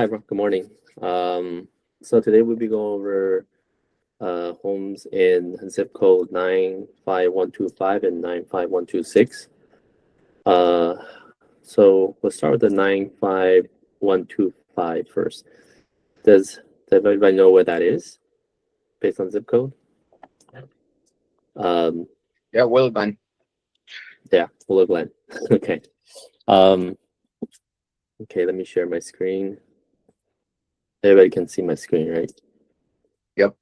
Hi, everyone. Good morning. So today we'll be going over homes in zip code 95125 and 95126. So we'll start with the 95125 first. Does everybody know where that is based on zip code? Yeah, Willow Glen. Yeah, Willow Glen. Okay. Okay, let me share my screen. Everybody can see my screen, right? Yep.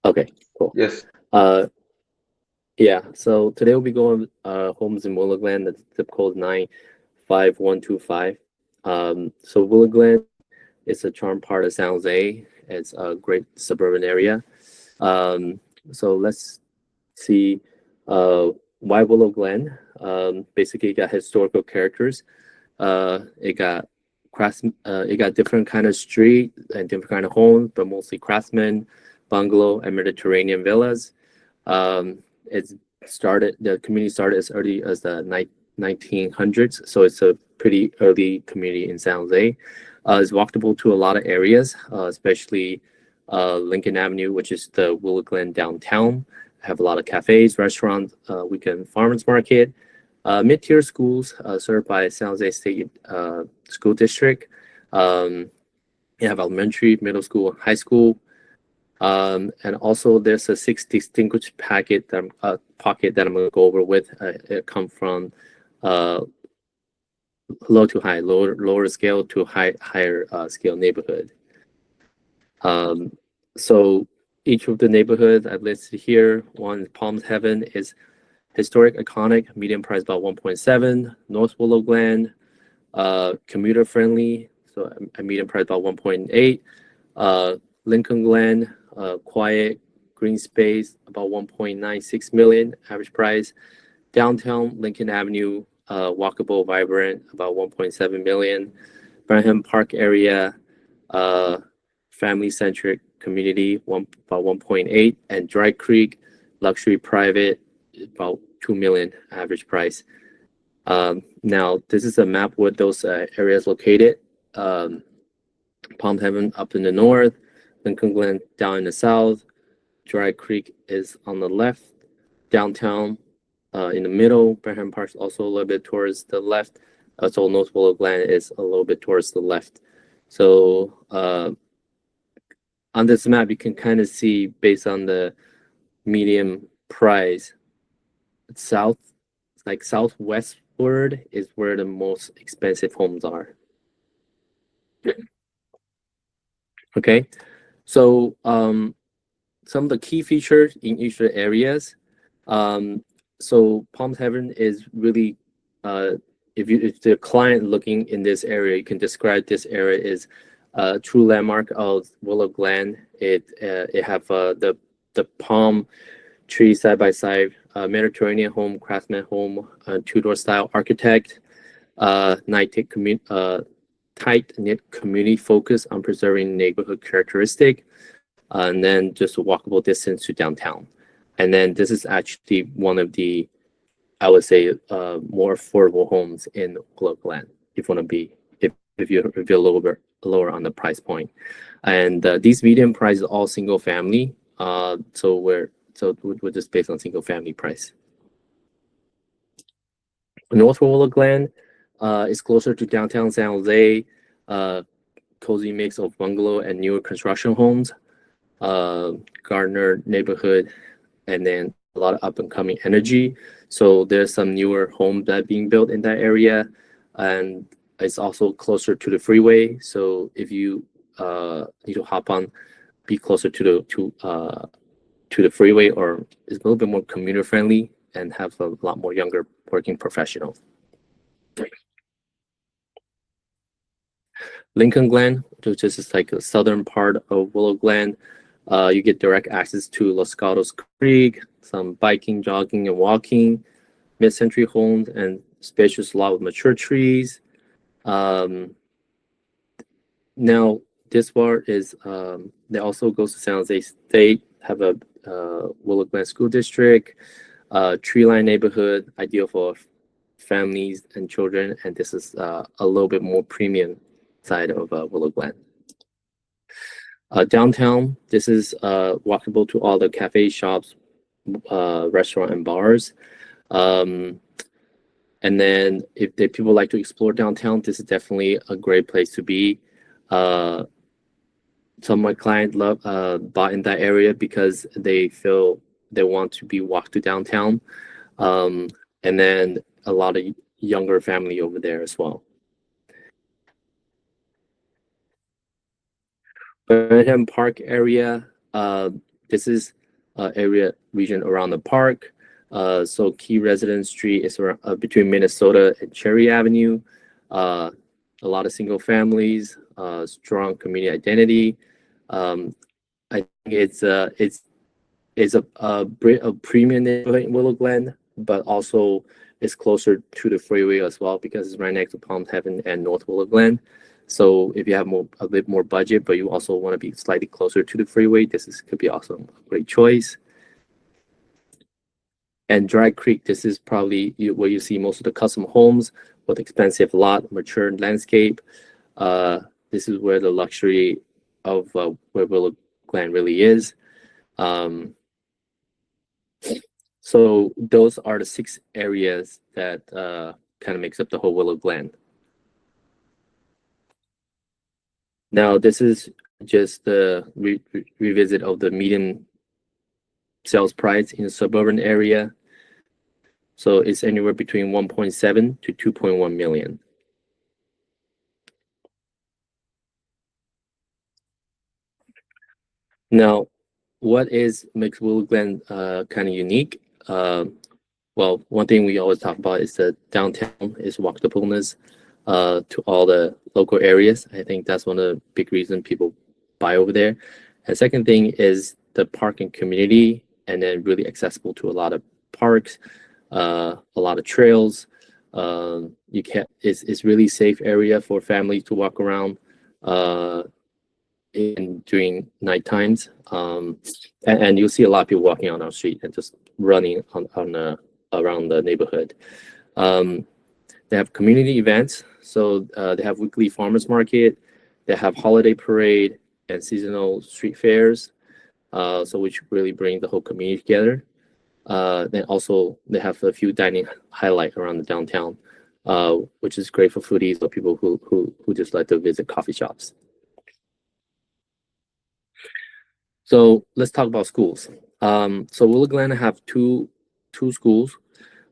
Okay, cool. Yes. Yeah, so today we'll be going homes in Willow Glen. The zip code 95125. So Willow Glen is a charm part of San Jose. It's a great suburban area. So let's see why Willow Glen. Basically, it got historical characters. It got different kind of street and different kind of homes, but mostly craftsman, bungalow, and Mediterranean villas. The community started as early as the 1900s, so it's a pretty early community in San Jose. It's walkable to a lot of areas, especially Lincoln Avenue, which is the Willow Glen downtown. Have a lot of cafes, restaurants, weekend farmers market, mid-tier schools served by San Jose State School District. You have elementary, middle school, high school. And also there's a 6 distinguished pocket that I'm going to go over with. It come from low to high, lower scale to higher scale neighborhood. So each of the neighborhoods I've listed here, one Palms Heaven is historic, iconic, medium price about 1.7. North Willow Glen, commuter friendly, so a medium price about 1.8. Lincoln Glen, quiet, green space, about 1.96 million average price. Downtown Lincoln Avenue, walkable, vibrant, about 1.7 million. Bramhall Park area, family-centric community, about 1.8. And Dry Creek, luxury private, about 2 million average price. Now, this is a map with those areas located. Palm Heaven up in the north, Lincoln Glen down in the south, Dry Creek is on the left, downtown in the middle, Bramhall Park is also a little bit towards the left, so North Willow Glen is a little bit towards the left. So on this map, you can kind of see based on the medium price, southwestward is where the most expensive homes are. Okay, so some of the key features in each of the areas. So Palm Heaven is really, if the client looking in this area, you can describe this area as a true landmark of Willow Glen. It have the palm tree side by side, Mediterranean home, craftsman home, Tudor style architect, tight-knit community focus on preserving neighborhood characteristic, and then just a walkable distance to downtown. And then this is actually one of the, I would say, more affordable homes in Willow Glen. If you're a little bit lower on the price point, and these medium prices are all single family. So we're just based on single family price. North Willow Glen is closer to downtown San Jose. Cozy mix of bungalow and newer construction homes. Gardner neighborhood, and then a lot of up and coming energy. So there's some newer homes that are being built in that area, and it's also closer to the freeway. So if you need to hop on, be closer to the freeway, or it's a little bit more commuter friendly and have a lot more younger working professionals. Lincoln Glen, which is like the southern part of Willow Glen. You get direct access to Los Gatos Creek, some biking, jogging, and walking, mid-century homes, and spacious lot with mature trees. Now, this part is, they also goes to San Jose State, have a Willow Glen School District, tree line neighborhood, ideal for families and children, and this is a little bit more premium side of Willow Glen. Downtown, this is walkable to all the cafes, shops, restaurant, and bars. And then if people like to explore downtown, this is definitely a great place to be. Some of my clients bought in that area because they feel they want to be walked to downtown. And then a lot of younger family over there as well. Bramhall Park area. This is area region around the park. So Key Residence Street is around, between Minnesota and Cherry Avenue. A lot of single families, strong community identity. I think it's a premium neighborhood in Willow Glen, but also it's closer to the freeway as well because it's right next to Palm Heaven and North Willow Glen. So if you have a bit more budget, but you also want to be slightly closer to the freeway, could be also a great choice. And Dry Creek, this is probably where you see most of the custom homes with expensive lot, mature landscape. This is where the luxury of where Willow Glen really is. So those are the 6 areas that kind of makes up the whole Willow Glen. Now, this is just the revisit of the median sales price in the suburban area. So it's anywhere between 1.7 to 2.1 million. Now, what makes Willow Glen kind of unique? Well, one thing we always talk about is the downtown is walkableness to all the local areas. I think that's one of the big reasons people buy over there. And second thing is the parking community, and then really accessible to a lot of parks, a lot of trails. It's really safe area for families to walk around during night times. And you'll see a lot of people walking on our street and just running around the neighborhood. They have community events, so they have weekly farmers market, they have holiday parade and seasonal street fairs, so which really bring the whole community together. Then also they have a few dining highlight around the downtown, which is great for foodies or people who just like to visit coffee shops. So let's talk about schools. So Willow Glen have two schools.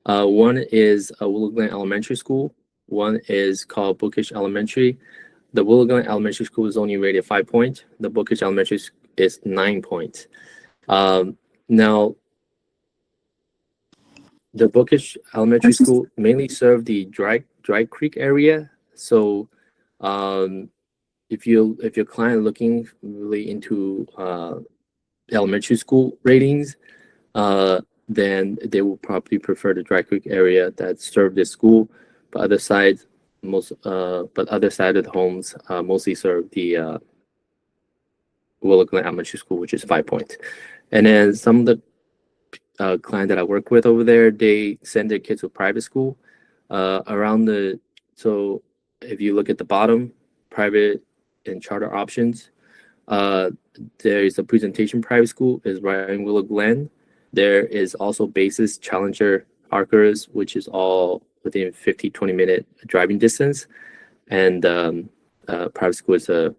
One is Willow Glen Elementary School. One is called Bookish Elementary. The Willow Glen Elementary School is only rated 5 points. The Bookish Elementary is 9 points. Now, the Bookish Elementary School mainly serve the Dry Creek area. So, if your client looking really into elementary school ratings, then they will probably prefer the Dry Creek area that serve this school. But other side of the homes mostly serve the Willow Glen Elementary School, which is 5 points. And then some of the client that I work with over there, they send their kids to private school. So if you look at the bottom, private and charter options, there is a Presentation Private School is right in Willow Glen. There is also Basis, Challenger, Parkers, which is all within 20 minute driving distance. And private school is a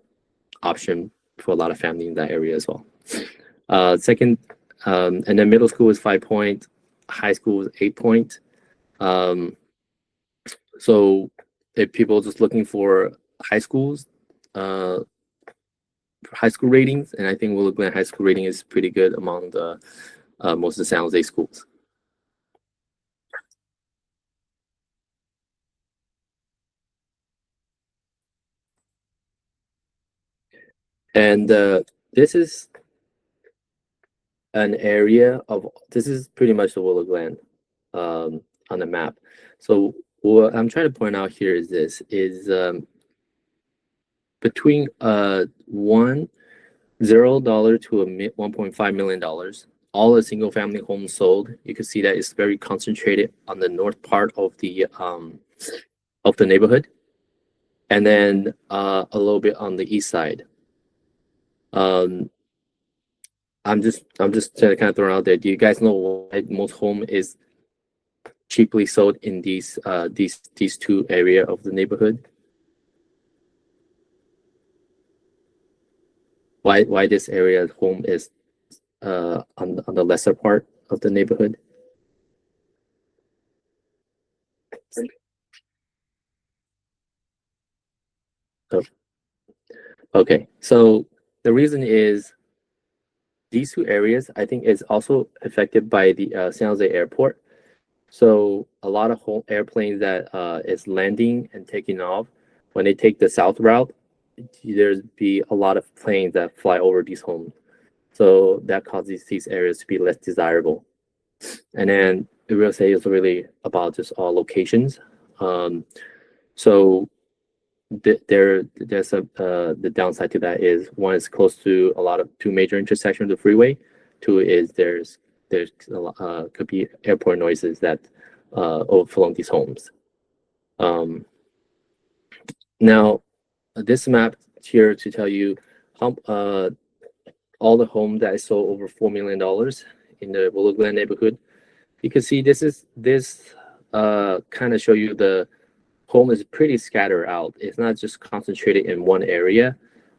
option for a lot of family in that area as well. And then middle school is 5 points, high school is 8 points. So if people are just looking for high schools, high school ratings, and I think Willow Glen high school rating is pretty good among the most of the San Jose schools. And this is an area this is pretty much the Willow Glen on the map. So what I'm trying to point out here is between $0 to $1.5 million, all the single family homes sold. You can see that it's very concentrated on the north part of the neighborhood. and then a little bit on the east side. I'm just kind of throwing out there. Do you guys know why most home is cheaply sold in these two area of the neighborhood? Why this area of home is on the lesser part of the neighborhood? So, okay, so the reason is these two areas, I think, is also affected by the San Jose airport. So a lot of airplanes that is landing and taking off, when they take the south route, there's be a lot of planes that fly over these homes. So that causes these areas to be less desirable. And then the real estate is really about just all locations. So there's the downside to that is one is close to a lot of two major intersections of the freeway. Two is there's could be airport noises that overflow these homes. Now this map here to tell you how all the homes that I sold over $4 million in the Willow Glen neighborhood. You can see this kind of show you the home is pretty scattered out. It's not just concentrated in one area,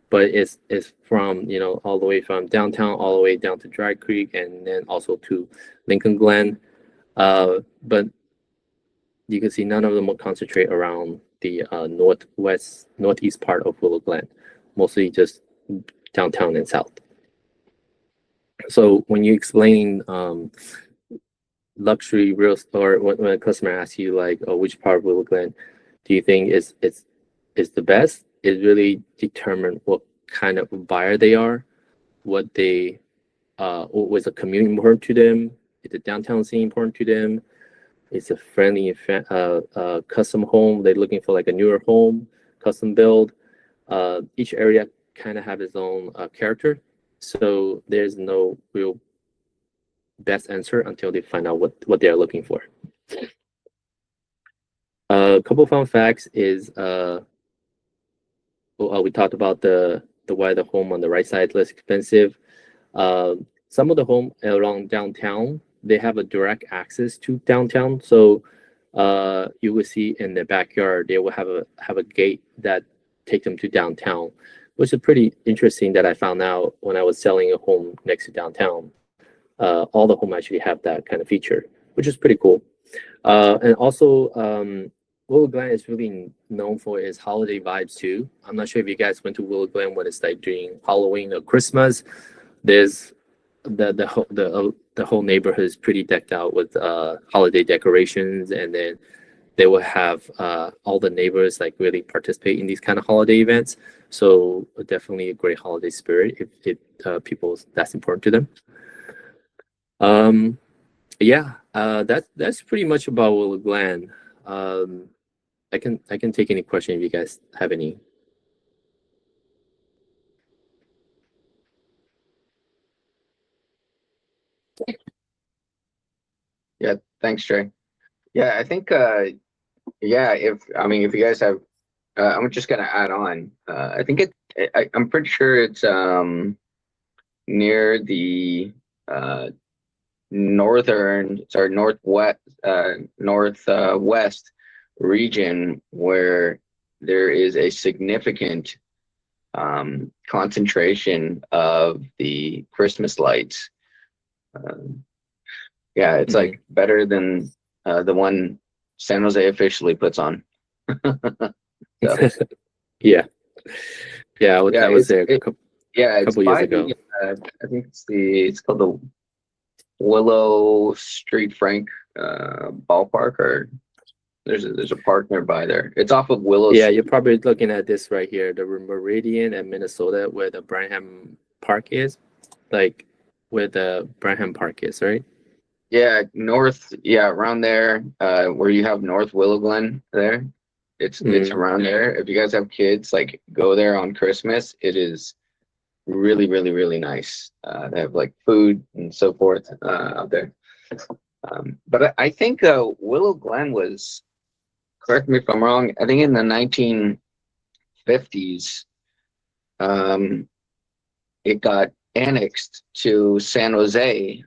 but it's from all the way from downtown all the way down to Dry Creek and then also to Lincoln Glen. But you can see none of them will concentrate around the northeast part of Willow Glen, mostly just downtown and south. So when you explain luxury real estate, or when a customer asks you like, oh, which part of Willow Glen do you think is the best, it really determine what kind of buyer they are, what was the commute important to them, is the downtown scene important to them, it's a friendly custom home, they're looking for like a newer home, custom build. Each area kind of have its own character, so there's no real best answer until they find out what they are looking for. A couple fun facts is we talked about the why the home on the right side is less expensive. Some of the home around downtown, they have a direct access to downtown, so you will see in the backyard they will have a gate that take them to downtown, which is pretty interesting that I found out when I was selling a home next to downtown. All the home actually have that kind of feature, which is pretty cool. And also, Willow Glen is really known for its holiday vibes too. I'm not sure if you guys went to Willow Glen when it's like during Halloween or Christmas. There's the whole neighborhood is pretty decked out with holiday decorations, and then they will have all the neighbors like really participate in these kind of holiday events. So definitely a great holiday spirit if people that's important to them. Yeah, that's pretty much about Willow Glen. I can take any question if you guys have any. Yeah, thanks, Trey. Yeah, I think yeah, if you guys have I'm just gonna add on. I think I'm pretty sure it's near the northwest west region where there is a significant concentration of the Christmas lights. Yeah, it's like better than the one San Jose officially puts on. So, Yeah, I was there a couple it's years ago. I think it's called the Willow Street Frank ballpark, or there's a park nearby there. It's off of Willow. Yeah, Street. you're probably looking at this right here, the Meridian in Minnesota, where the Bramhall Park is, like where the Bramhall Park is, right? Yeah, around there, where you have North Willow Glen there. It's around there. If you guys have kids, like go there on Christmas. It is really, really, really nice. They have like food and so forth out there. But I think Willow Glen was, correct me if I'm wrong, I think in the 50s, it got annexed to San Jose.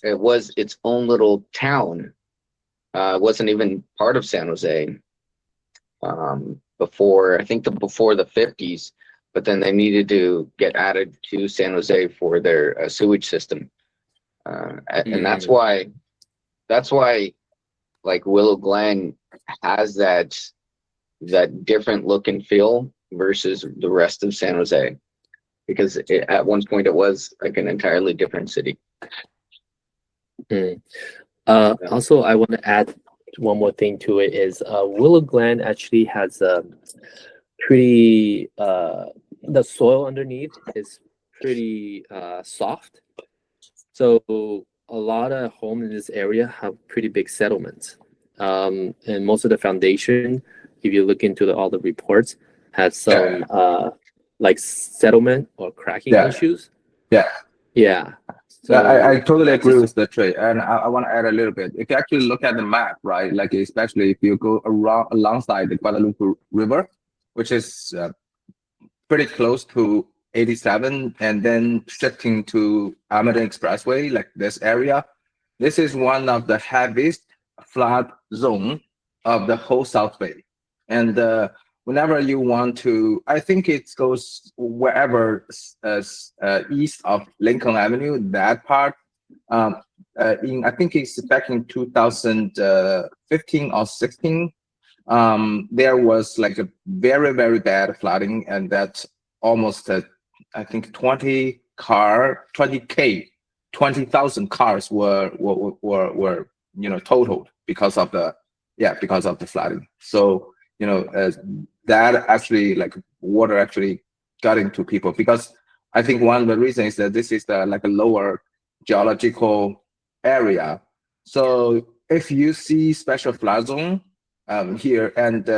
It was its own little town. It wasn't even part of San Jose before, I think before the 50s, but then they needed to get added to San Jose for their sewage system. And that's why like Willow Glen has that different look and feel versus the rest of San Jose, because at one point it was like an entirely different city. Also, I want to add one more thing to it is Willow Glen actually has a pretty the soil underneath is pretty soft, so a lot of homes in this area have pretty big settlements, and most of the foundation, if you look into all the reports, has some like settlement or cracking issues. Yeah. So I totally agree with the Trey, and I want to add a little bit. If you actually look at the map, right, like especially if you go alongside the Guadalupe River, which is pretty close to 87, and then shifting to Amador Expressway, like this area, this is one of the heaviest flood zone of the whole South Bay. And whenever you want to, I think it goes wherever east of Lincoln Avenue, that part, I think it's back in 2015 or 16, there was like a very, very bad flooding, and that's almost, I think 20,000 cars were totaled because of the flooding. So that actually, like, water actually got into people, because I think one of the reasons is that this is like a lower geological area. So if you see special flood zone here, and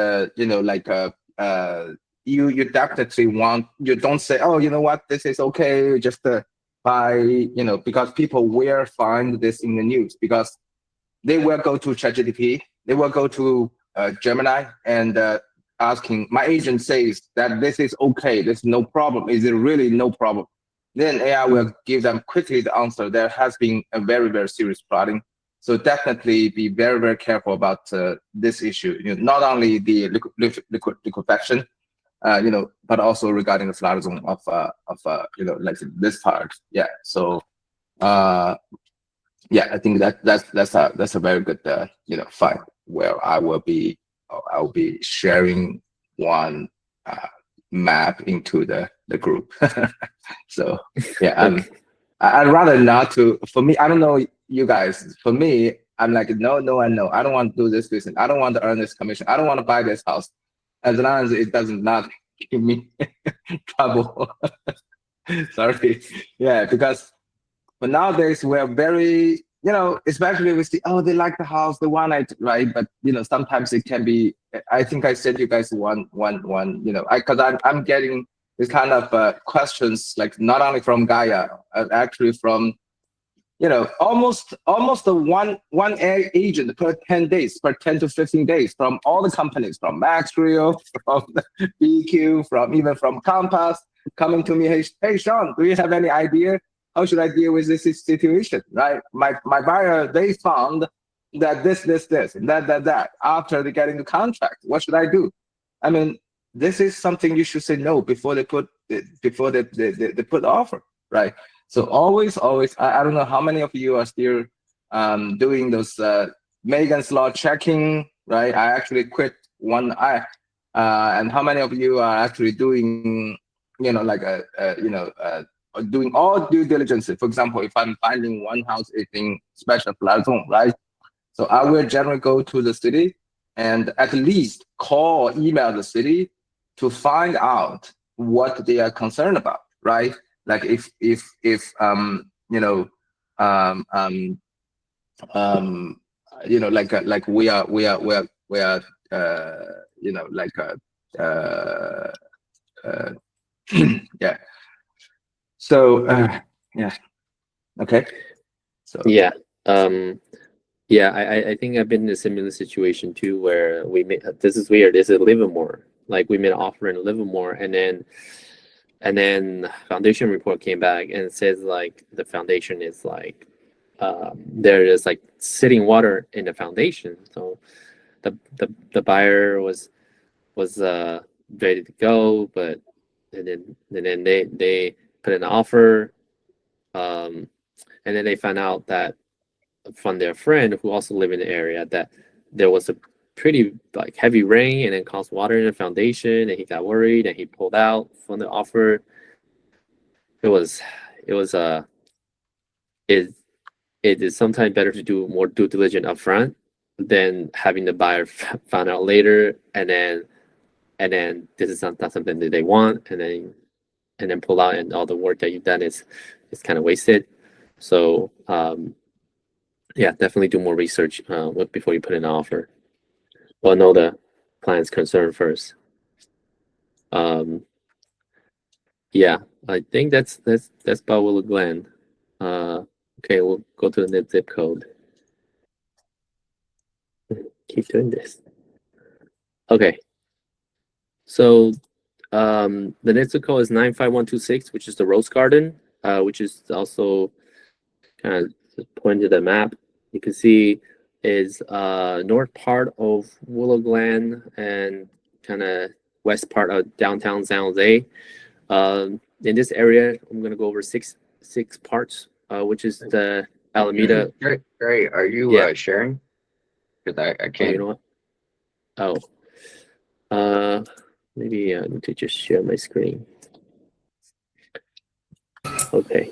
you definitely you don't say, oh, you know what, this is okay, just by because people will find this in the news, because they will go to ChatGPT, they will go to Gemini, and asking, my agent says that this is okay, there's no problem, is it really no problem? Then AI will give them quickly the answer. There has been a very, very serious flooding. So definitely be very, very careful about this issue. Not only the liquefaction, but also regarding the flood zone of like this part. Yeah. So I think that's a very good fight, where I'll be sharing one map into the group. So yeah, I'd rather not to. For me, I don't know you guys. For me, I'm like, no, and no. I don't want to do this business. I don't want to earn this commission. I don't want to buy this house, as long as it does not give me trouble. Sorry. Yeah, because but nowadays we're very, especially with the, oh, they like the house, they want it, right? But sometimes it can be. I think I sent you guys one. Because I'm getting this kind of questions, like not only from Gaia, actually from almost the one agent per 10 days, per 10 to 15 days, from all the companies, from Max Rio, from BQ, even from Compass, coming to me, hey Sean, do you have any idea how should I deal with this situation? Right, my buyer, they found that this and that after they get into contract. What should I do? I mean, this is something you should say no before they put the offer, right? So always, I don't know how many of you are still doing those Megan's Law checking, right? I actually quit one eye, and how many of you are actually doing, doing all due diligence? For example, if I'm finding one house in special flood zone, right? So I will generally go to the city and at least call or email the city to find out what they are concerned about, right? Like if like we are yeah. So yeah. Okay. So yeah. I think I've been in a similar situation too, where this is weird. This is Livermore. like we made an offer in Livermore, and then foundation report came back and it says like the foundation is like there is like sitting water in the foundation. So the buyer was ready to go, but and then they put in an offer, and then they found out that from their friend who also lived in the area that there was a pretty like heavy rain and then caused water in the foundation, and he got worried and he pulled out from the offer. It is sometimes better to do more due diligence upfront than having the buyer found out later, and then this is not something that they want, and then pull out, and all the work that you've done is kind of wasted. So yeah, definitely do more research before you put in an offer. Well, know the client's concern first. Yeah, I think that's about Willow Glen. Okay, we'll go to the net zip code. Keep doing this. Okay. So the net zip code is 95126, which is the Rose Garden, which is also kind of pointed to the map. You can see is north part of Willow Glen and kind of west part of downtown San Jose. In this area, I'm gonna go over six parts, which is the Alameda. Great. Are you sharing? Because I Oh, can't. you know what? Oh, maybe I need to just share my screen. Okay.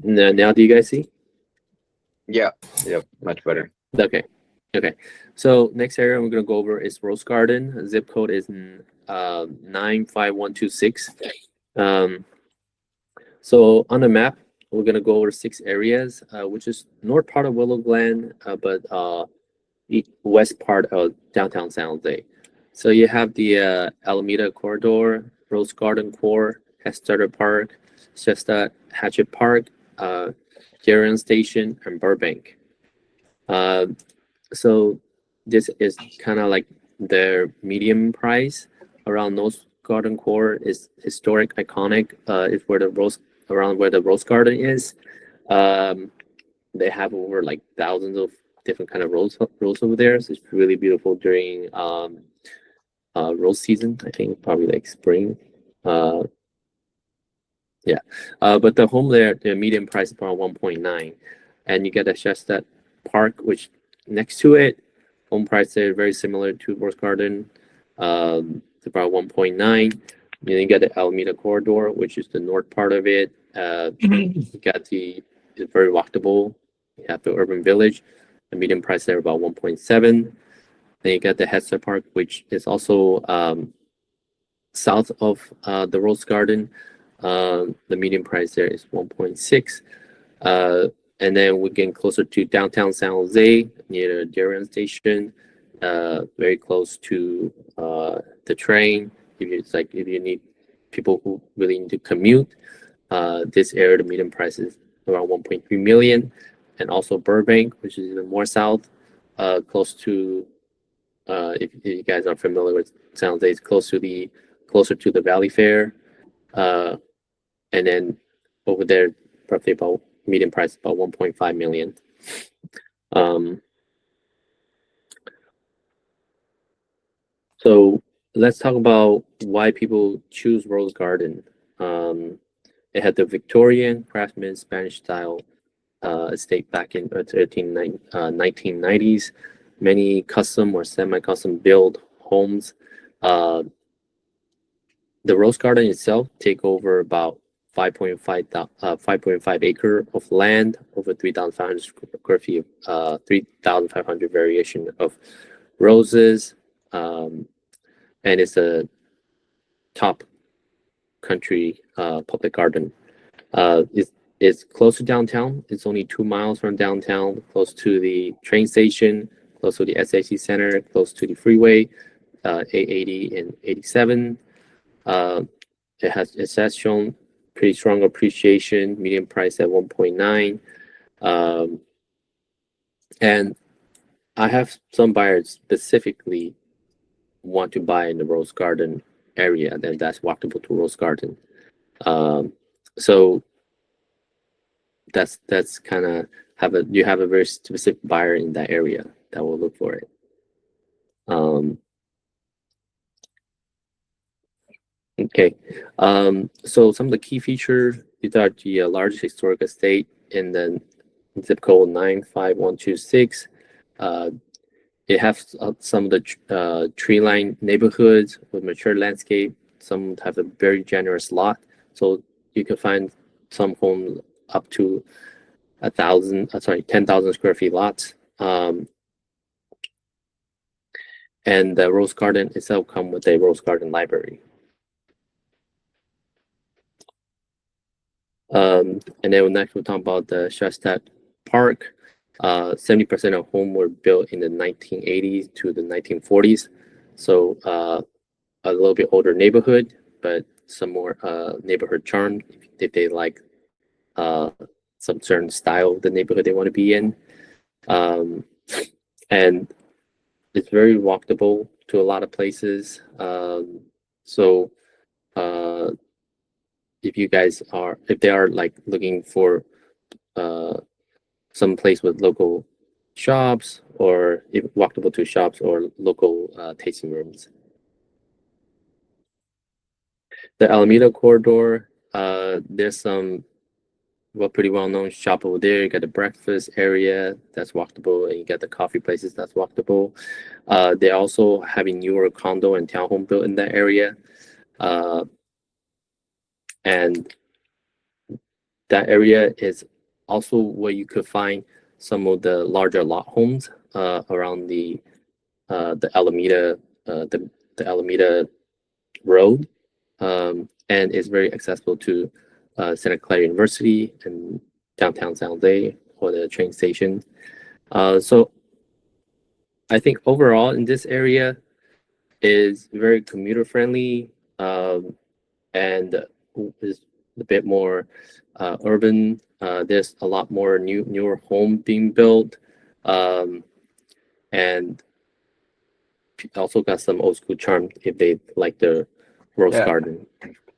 Now do you guys see? Yeah. Yep. Much better. Okay. So next area we're gonna go over is Rose Garden. Zip code is 95126. So on the map, we're gonna go over 6 areas, which is north part of Willow Glen, but west part of downtown San Jose. So you have the Alameda Corridor, Rose Garden Core, Hester Park, Shasta Hatchet Park, Darien Station, and Burbank. So this is kind of like their medium price. Around Rose Garden Core is historic, iconic. Is where the Rose Garden is. They have over like thousands of different kind of rose over there. So it's really beautiful during rose season. I think probably like spring. Yeah. But the home there, the median price is around 1.9, and you get a Shasta Park, which next to it, home price there very similar to Rose Garden. It's about 1.9. Then you get the Alameda Corridor, which is the north part of it. You got it's very walkable. You have the Urban Village, the median price there about 1.7. Then you got the Hester Park, which is also south of the Rose Garden. The median price there is 1.6. And then we're getting closer to downtown San Jose near the Darien Station, very close to the train. If you need people who really need to commute, this area, the median price is around 1.3 million. And also Burbank, which is even more south, close to if you guys are familiar with San Jose, it's closer to the Valley Fair. And then over there, roughly about median price about 1.5 million. So let's talk about why people choose Rose Garden. It had the Victorian craftsman Spanish style estate back in 1990s. Many custom or semi-custom built homes. The Rose Garden itself take over about 5.5 acre of land, over 3,500 square feet, 3,500 variation of roses, and it's a top country public garden. It's close to downtown. It's only 2 miles from downtown, close to the train station, close to the SAC Center, close to the freeway, 880 and 87. It has shown pretty strong appreciation, median price at 1.9. And I have some buyers specifically want to buy in the Rose Garden area, then that's walkable to Rose Garden. So that's kind of you have a very specific buyer in that area that will look for it. Okay, so some of the key features, these are the largest historic estate in the zip code 95126. It has some of the tree-lined neighborhoods with mature landscape. Some have a very generous lot, so you can find some homes up to 10,000 square feet lots. And the Rose Garden itself comes with a Rose Garden library. And then next we'll talk about the Shasta Park. 70% of homes were built in the 1980s to the 1940s. So a little bit older neighborhood, but some more neighborhood charm if they like some certain style of the neighborhood they want to be in. And it's very walkable to a lot of places. So if they are like looking for some place with local shops, or walkable to shops or local tasting rooms. The Alameda corridor, there's some pretty well-known shop over there. You got the breakfast area that's walkable, and you got the coffee places that's walkable. They also having newer condo and townhome built in that area. And that area is also where you could find some of the larger lot homes around the Alameda the Alameda Road, and it's very accessible to Santa Clara University and downtown San Jose or the train station. So I think overall in this area is very commuter friendly, and is a bit more urban. There's a lot more newer home being built, and also got some old school charm if they like the Rose Garden.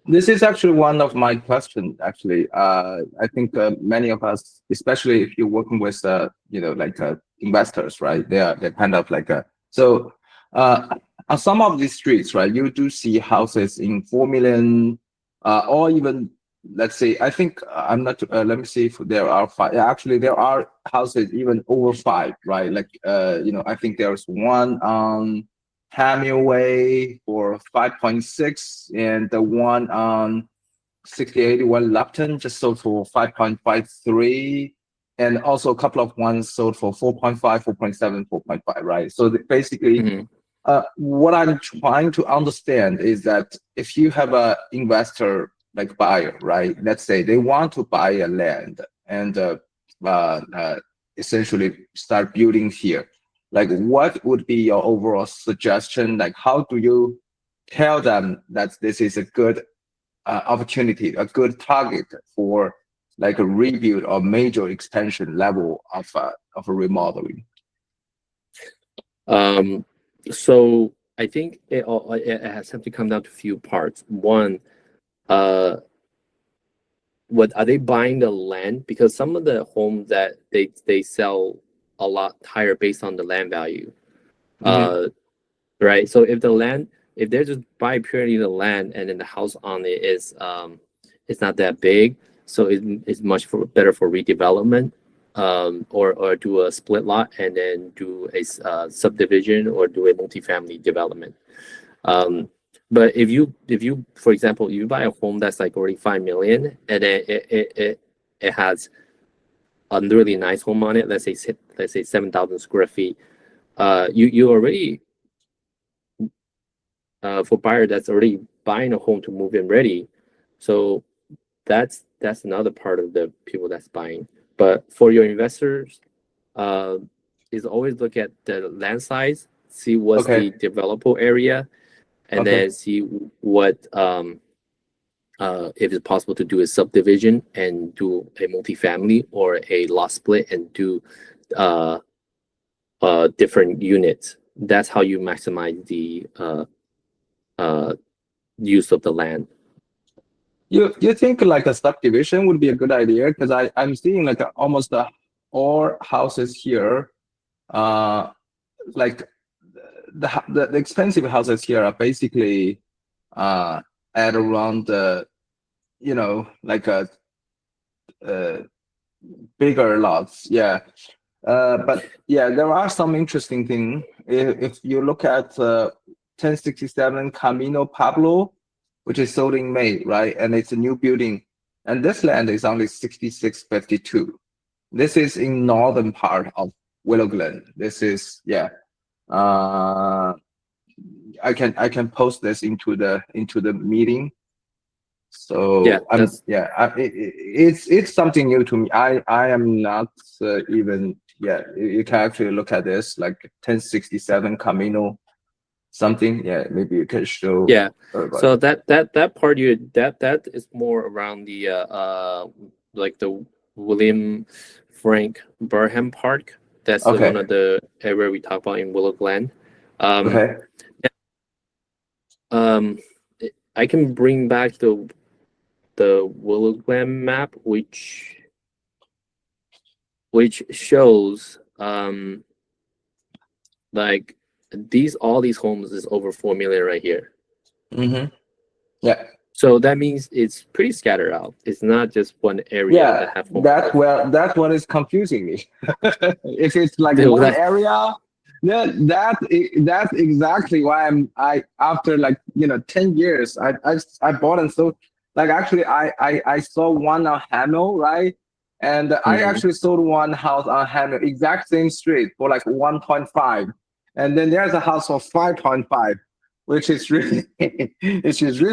This is actually one of my questions. Actually, I think many of us, especially if you're working with investors, right? They're kind of like so on some of these streets, right? You do see houses in 4 million, or even, let's say, I think I'm not. Let me see if there are 5. Actually, there are houses even over 5, right? Like I think there's one on Hamill Way for 5.6, and the one on 6081 Lupton just sold for 5.53, and also a couple of ones sold for 4.5, 4.7, 4.5, right? So basically, what I'm trying to understand is that if you have a investor like buyer, right? Let's say they want to buy a land and essentially start building here. Like, what would be your overall suggestion? Like, how do you tell them that this is a good opportunity, a good target for like a rebuild or major expansion level of a remodeling? So I think it has to come down to a few parts. One, what are they buying the land? Because some of the homes that they sell a lot higher based on the land value, right? So if they're just buying purely the land and then the house on it is it's not that big, so it's much better for redevelopment, or do a split lot and then do a subdivision or do a multifamily development. But if you, for example, you buy a home that's like already 5 million and then it has a really nice home on it, let's say 7,000 square feet, you already for buyer that's already buying a home to move in ready. So that's another part of the people that's buying. But for your investors, is always look at the land size, see what's the developable area, and then see what if it's possible to do a subdivision and do a multifamily or a lot split and do different units that's how you maximize the use of the land. You think like a subdivision would be a good idea? Because I'm seeing like almost all houses here, like the expensive houses here are basically at around like a bigger lots. Yeah. But yeah, there are some interesting things. If you look at 1067 Camino Pablo, which is sold in May, right? And it's a new building. And this land is only 6652. This is in northern part of Willow Glen. This is, yeah. I can post this into the meeting. So Yeah, it's something new to me. I am not even, yeah, you can actually look at this like 1067 Camino something. Yeah, maybe you can show. Yeah. everybody. So that part that is more around the like the William Frank Bramhall Park. That's Okay. one of the area we talk about in Willow Glen. Okay. I can bring back the Willow Glen map, which shows like all these homes is over 4 million right here. Mm-hmm. Yeah. So that means it's pretty scattered out. It's not just one area Yeah, that have homes. that's what is confusing me. If it's like Dude, one that- area, that's exactly why I after like 10 years I bought and sold. Like actually I saw one on Hamel, right? And I actually sold one house on Hamel, exact same street for like 1.5, and then there's a house for 5.5. Which is really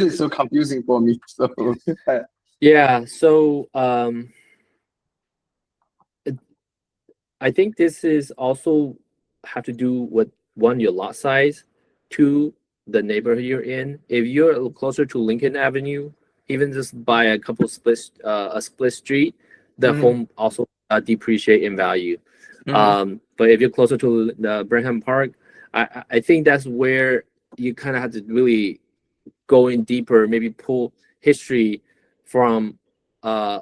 so confusing for me. So yeah. So I think this is also have to do with one, your lot size, two, the neighborhood you're in. If you're closer to Lincoln Avenue, even just by a split street, the home also depreciate in value. But if you're closer to the Bramhall Park, I think that's where you kind of have to really go in deeper, maybe pull history from a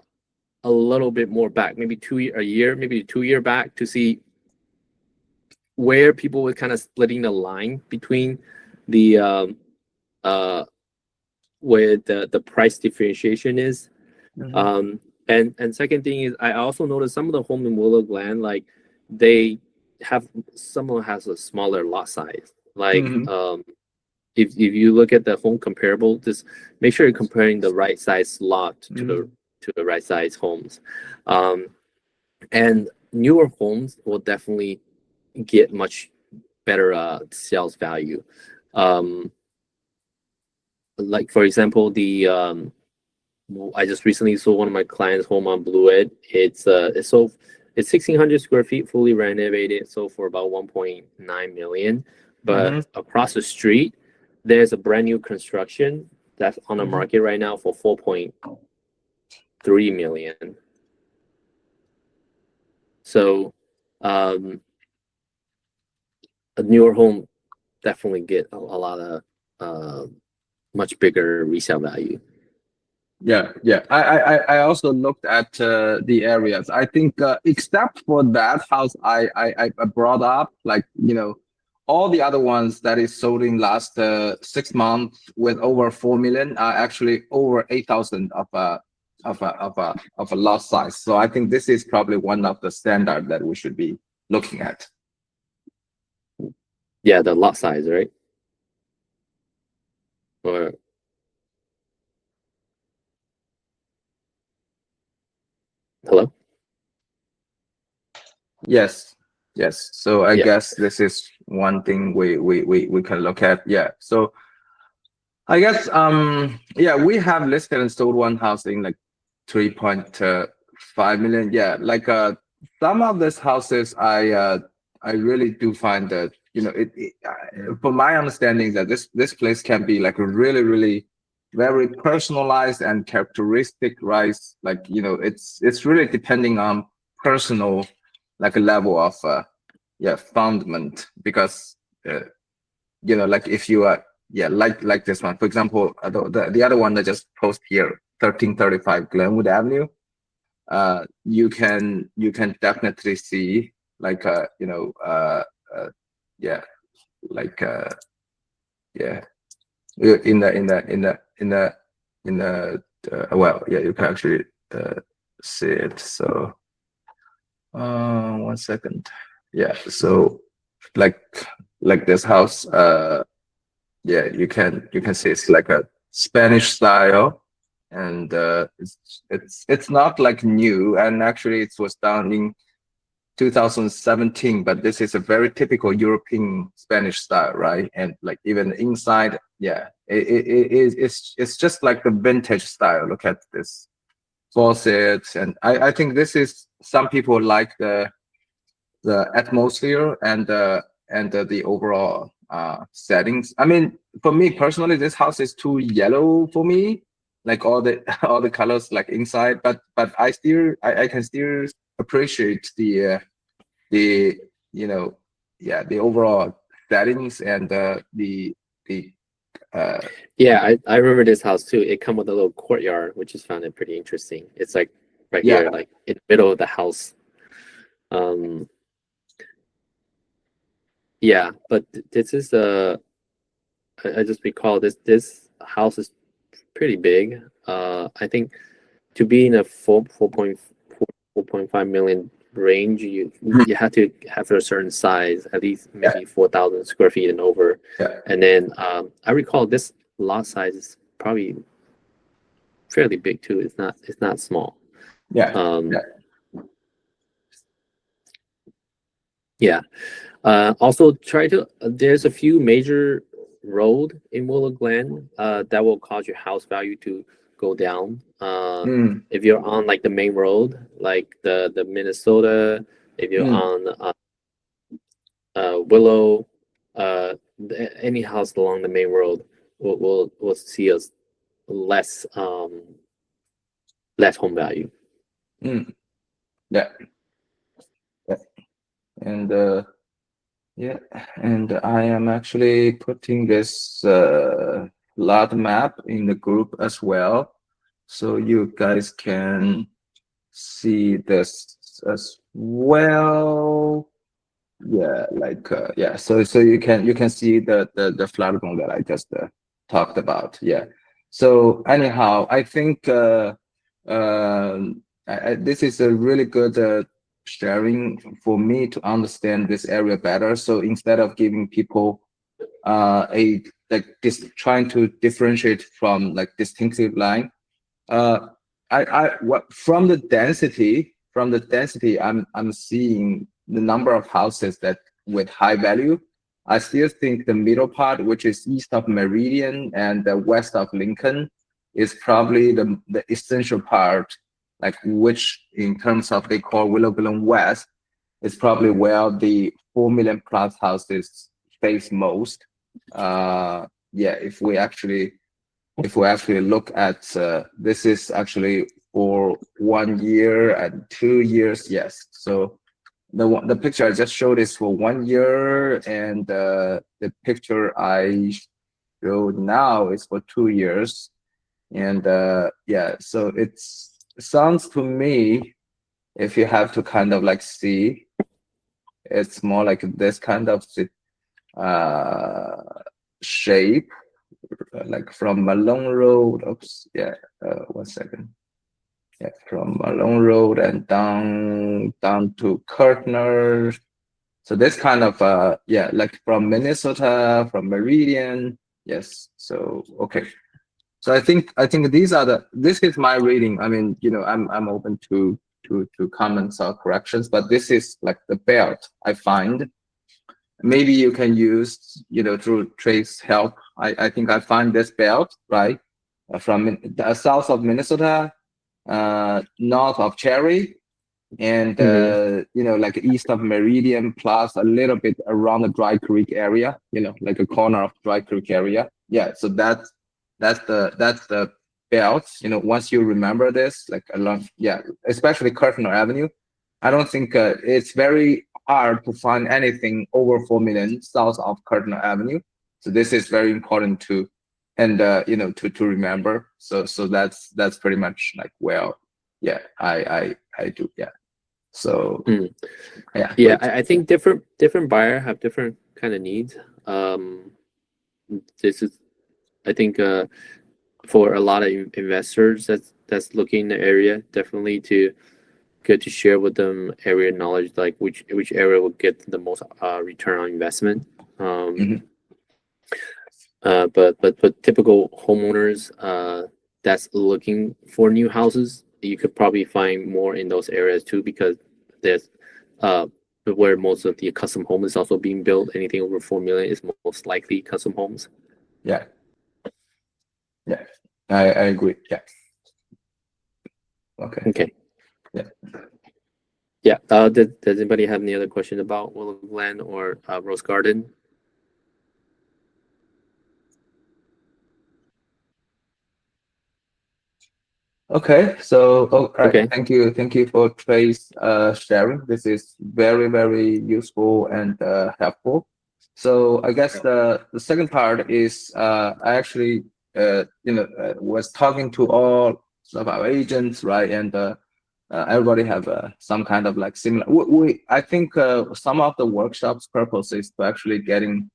little bit more back, maybe 2 year, maybe 2 year back, to see where people were kind of splitting the line between the where the price differentiation is. And second thing is, I also noticed some of the home in Willow Glen, like someone has a smaller lot size. Like if you look at the home comparable, just make sure you're comparing the right size lot to the right size homes. And newer homes will definitely get much better sales value. Like for example, I just recently sold one of my clients' home on Blue Ed. It's 1,600 square feet, fully renovated, sold for about 1.9 million. But across the street, there's a brand new construction that's on the market right now for 4.3 million. So a newer home definitely get a lot of much bigger resale value. Yeah. I also looked at the areas. I think except for that house I brought up, like all the other ones that is sold in last 6 months with over 4 million are actually over 8,000 of a lot size. So I think this is probably one of the standard that we should be looking at. Yeah, the lot size, right? Or hello? Yes. So I Yeah. guess this is one thing we can look at. Yeah. So I guess yeah, we have listed and sold one house in like 3.5 million. Yeah, like some of these houses I really do find that from my understanding that this place can be like a really very personalized and characteristic, right? Like it's really depending on personal like a level of fundament, because you know, like if you are, yeah, like this one, for example, the other one that just post here, 1335 Glenwood Avenue. You can definitely see like you know yeah, like yeah, in the well, yeah, you can actually see it. So 1 second. Yeah, so like this house, yeah, you can see it's like a Spanish style, and it's not like new, and actually it was done in 2017, but this is a very typical European Spanish style, right? And like even inside, yeah, it's just like the vintage style. Look at this faucets, and I think this is, some people like the atmosphere and the overall settings. I mean, for me personally, this house is too yellow for me, like all the all the colors like inside, but I can still appreciate the you know, yeah, the overall settings and the Yeah, I remember this house too. It come with a little courtyard, which is found it pretty interesting. It's like right yeah, here, like in the middle of the house. Yeah, but this is I just recall this house is pretty big. I think to be in a 4.5 million range, you have to have a certain size, at least maybe 4,000 square feet and over. yeah, And then I recall this lot size is probably fairly big too. It's not small. yeah, Yeah. Also try to there's a few major road in Willow Glen that will cause your house value to go down. If you're on like the main road, like the Minnesota, if you're on Willow, any house along the main road will see us less less home value. yeah, and yeah, and I am actually putting this lot map in the group as well, so you guys can see this as well. Yeah, like yeah, so you can see the flood zone that I just talked about. Yeah, so anyhow, I think this is a really good sharing for me to understand this area better. So instead of giving people a like this, trying to differentiate from like distinctive line, from the density, I'm seeing the number of houses that with high value. I still think the middle part, which is east of Meridian and the west of Lincoln, is probably the essential part, like which in terms of they call Willow Glen West, is probably where the 4 million plus houses face most. Yeah, if we actually look at this is actually for 1 year and 2 years. Yes, so the picture I just showed is for 1 year, and the picture I showed now is for 2 years. And yeah, so it sounds to me, if you have to kind of like see, it's more like this kind of shape, like from Malone Road. Oops, yeah, 1 second. Yeah, from Malone Road and down to Kirtner. So this kind of yeah, like from Minnesota, from Meridian. Yes. So okay. So I think this is my reading. I mean, you know, I'm open to comments or corrections, but this is like the belt I find. Maybe you can use, you know, through Trace help. I think I find this belt, right, from the south of Minnesota, north of Cherry, and you know, like east of Meridian, plus a little bit around the Dry Creek area, you know, like a corner of Dry Creek area. Yeah, so that's the belt. You know, once you remember this, like along, yeah, especially Kirtner Avenue, I don't think it's very hard to find anything over 4 million south of Cardinal Avenue. So this is very important to, and to remember. So that's pretty much like, well, yeah, I do, yeah. So yeah. Yeah, I think different buyer have different kind of needs. This is, I think, for a lot of investors that's looking in the area, definitely good to share with them area knowledge, like which area will get the most return on investment. But typical homeowners that's looking for new houses, you could probably find more in those areas too, because there's where most of the custom home is also being built. Anything over 4 million is most likely custom homes. Yeah. Yeah, I agree. Yeah. Okay. Yeah. Yeah. Does anybody have any other questions about Willow Glen or Rose Garden? Okay. So, all right. Okay. Thank you for today's sharing. This is very, very useful and helpful. So I guess the second part is I actually was talking to all of our agents, right? And everybody have some kind of like similar. I think some of the workshops purpose is to actually getting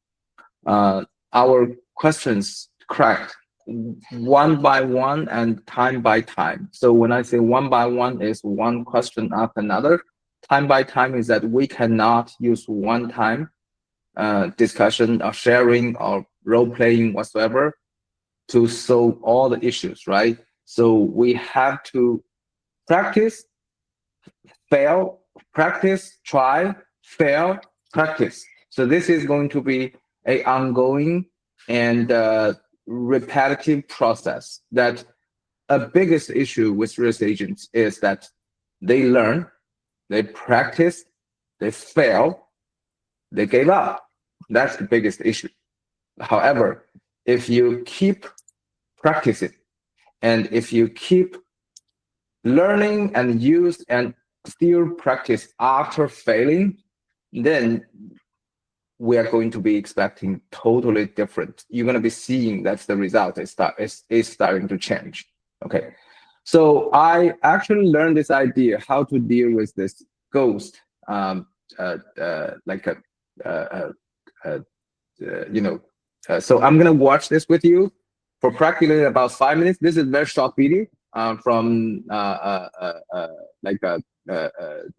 our questions correct one by one and time by time. So when I say one by one is one question after another, time by time is that we cannot use one time discussion or sharing or role playing whatsoever to solve all the issues, right? So we have to practice, fail, practice, try, fail, practice. So this is going to be a ongoing and repetitive process. That a biggest issue with real estate agents is that they learn, they practice, they fail, they gave up. That's the biggest issue. However, if you keep practicing and if you keep learning and use and still practice after failing, then we are going to be expecting totally different. You're going to be seeing that's the result is starting to change. Okay, so I actually learned this idea how to deal with this ghost, so I'm gonna watch this with you for practically about 5 minutes. This is a very short video from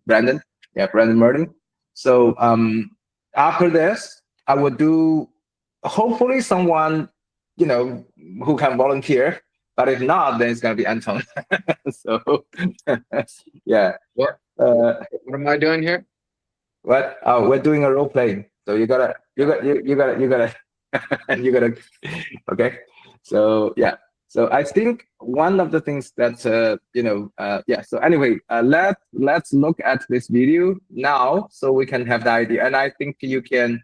Brandon, Brandon Murden. So after this, I will do hopefully someone who can volunteer. But if not, then it's gonna be Anton. So yeah. What am I doing here? What? Oh, we're doing a role playing. So you gotta. Okay. So yeah. So I think one of the things that So anyway, let's look at this video now so we can have the idea. And I think you can.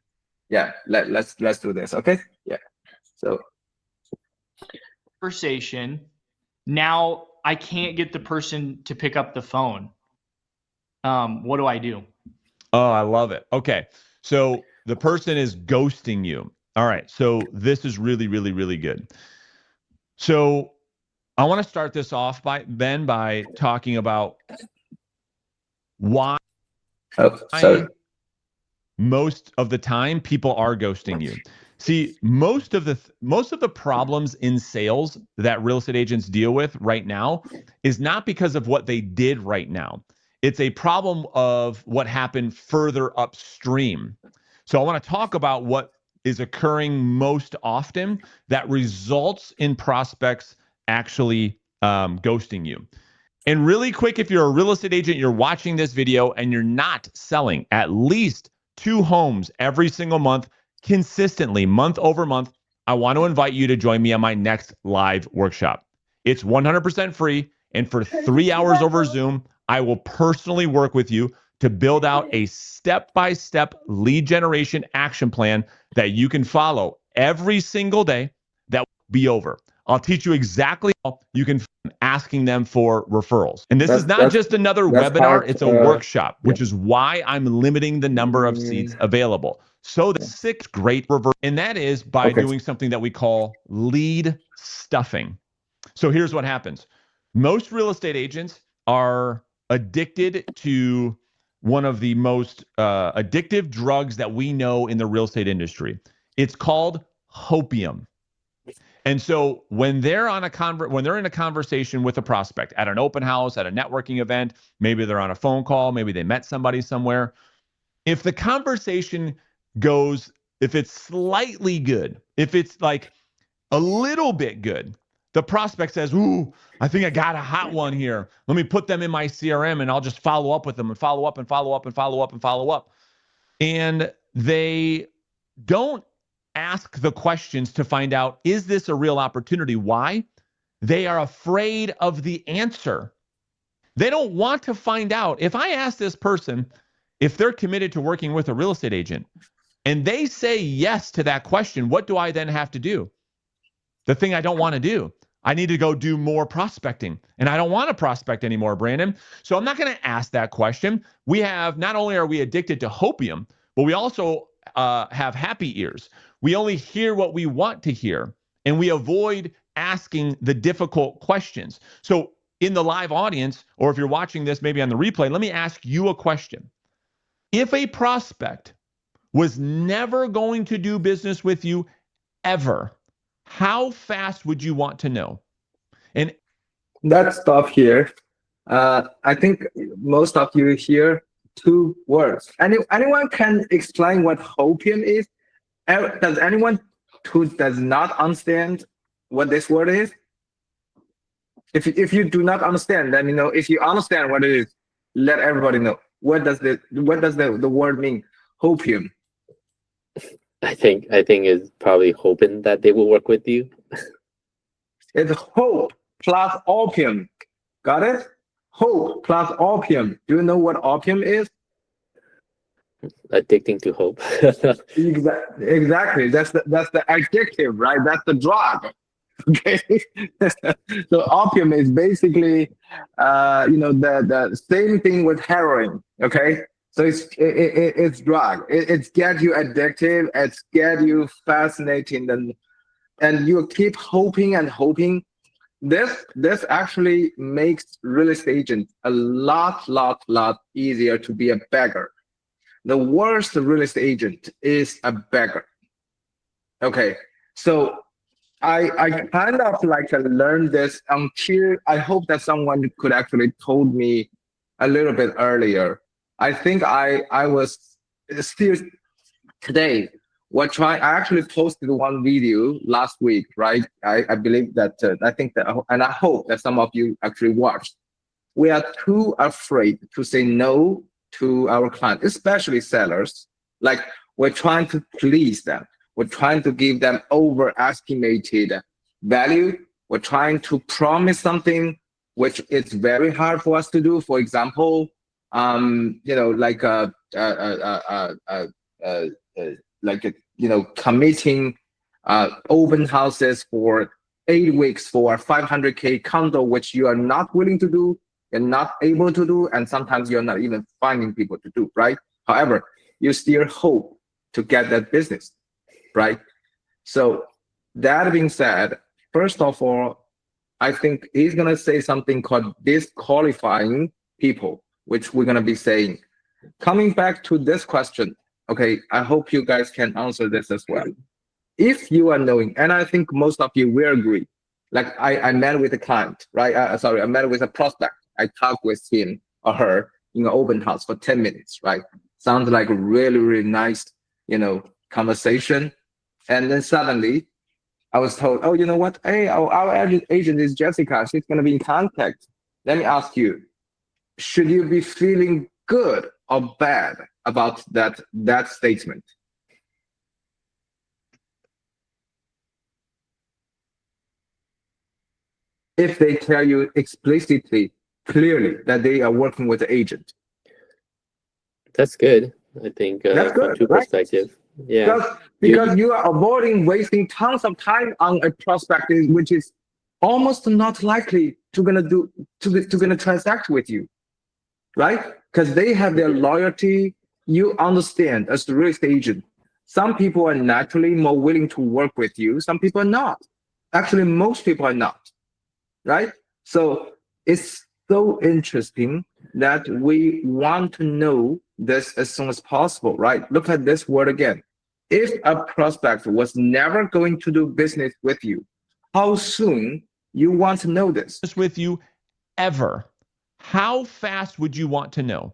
Yeah. Let's do this. Okay. Yeah. So. Conversation. Now I can't get the person to pick up the phone. What do I do? Oh, I love it. Okay. So the person is ghosting you. All right. So this is really, really, really good. So I want to start this off by talking about why most of the time people are ghosting you. See, most of the problems in sales that real estate agents deal with right now is not because of what they did right now. It's a problem of what happened further upstream. So I want to talk about what is occurring most often that results in prospects actually ghosting you. And really quick, if you're a real estate agent, you're watching this video and you're not selling at least 2 homes every single month, consistently, month over month, I want to invite you to join me on my next live workshop. It's 100% free. And for 3 hours over Zoom, I will personally work with you to build out a step-by-step lead generation action plan that you can follow every single day that will be over. I'll teach you exactly how you can asking them for referrals. And this is not just another webinar, part, it's a workshop, which is why I'm limiting the number of seats available. So the 6 great reverse, and that is by doing something that we call lead stuffing. So here's what happens. Most real estate agents are addicted to one of the most addictive drugs that we know in the real estate industry. It's called Hopium. And so when they're on when they're in a conversation with a prospect at an open house, at a networking event, maybe they're on a phone call, maybe they met somebody somewhere. If the conversation goes, if it's slightly good, if it's like a little bit good, the prospect says, ooh, I think I got a hot one here. Let me put them in my CRM and I'll just follow up with them and follow up and follow up and follow up and follow up. And they don't ask the questions to find out, is this a real opportunity? Why? They are afraid of the answer. They don't want to find out. If I ask this person if they're committed to working with a real estate agent and they say yes to that question, what do I then have to do? The thing I don't want to do. I need to go do more prospecting, and I don't want to prospect anymore, Brandon. So I'm not going to ask that question. We have, not only are we addicted to Hopium, but we also have happy ears. We only hear what we want to hear, and we avoid asking the difficult questions. So in the live audience, or if you're watching this maybe on the replay, let me ask you a question. If a prospect was never going to do business with you ever, how fast would you want to know? And Let's stop here. I think most of you hear 2 words. Anyone can explain what Hopium is? Does anyone who does not understand what this word is? If you do not understand, let me know. If you understand what it is, let everybody know. What does the word mean? Hopium. I think it's probably hoping that they will work with you. It's hope plus opium. Got it? Hope plus opium. Do you know what opium is? Addicting to hope. Exactly. That's the adjective, right? That's the drug. Okay. So opium is basically, the same thing with heroin. Okay. So it's drug. It's get you addictive. It's get you fascinating, and you keep hoping and hoping. This actually makes real estate agents a lot easier to be a beggar. The worst real estate agent is a beggar. Okay, so I kind of like learned this until I hope that someone could actually told me a little bit earlier. I think I was still today. I actually posted one video last week, right? I believe that I think that, and I hope that some of you actually watched. We are too afraid to say no to our clients, especially sellers. Like, we're trying to please them. We're trying to give them overestimated value. We're trying to promise something which is very hard for us to do. For example, committing open houses for 8 weeks for a 500K condo, which you are not willing to do, you're not able to do, and sometimes you're not even finding people to do, right? However, you still hope to get that business, right? So that being said, first of all, I think he's going to say something called disqualifying people, which we're going to be saying. Coming back to this question, okay, I hope you guys can answer this as well. If you are knowing, and I think most of you will agree, like I met with a client, right? I met with a prospect. I talked with him or her in an open house for 10 minutes, right? Sounds like a really, really nice, conversation. And then suddenly I was told, oh, you know what? Hey, our agent is Jessica. She's going to be in contact. Let me ask you, should you be feeling good or bad about that statement? If they tell you explicitly, clearly that they are working with the agent. That's good. I think That's from good, two right? perspectives. Yeah. Because you are avoiding wasting tons of time on a prospect which is almost not likely to gonna transact with you, right? Because they have their loyalty. You understand as the real estate agent. Some people are naturally more willing to work with you. Some people are not. Actually, most people are not, right? So it's so interesting that we want to know this as soon as possible, right? Look at this word again. If a prospect was never going to do business with you, how soon you want to know this? With you ever, how fast would you want to know?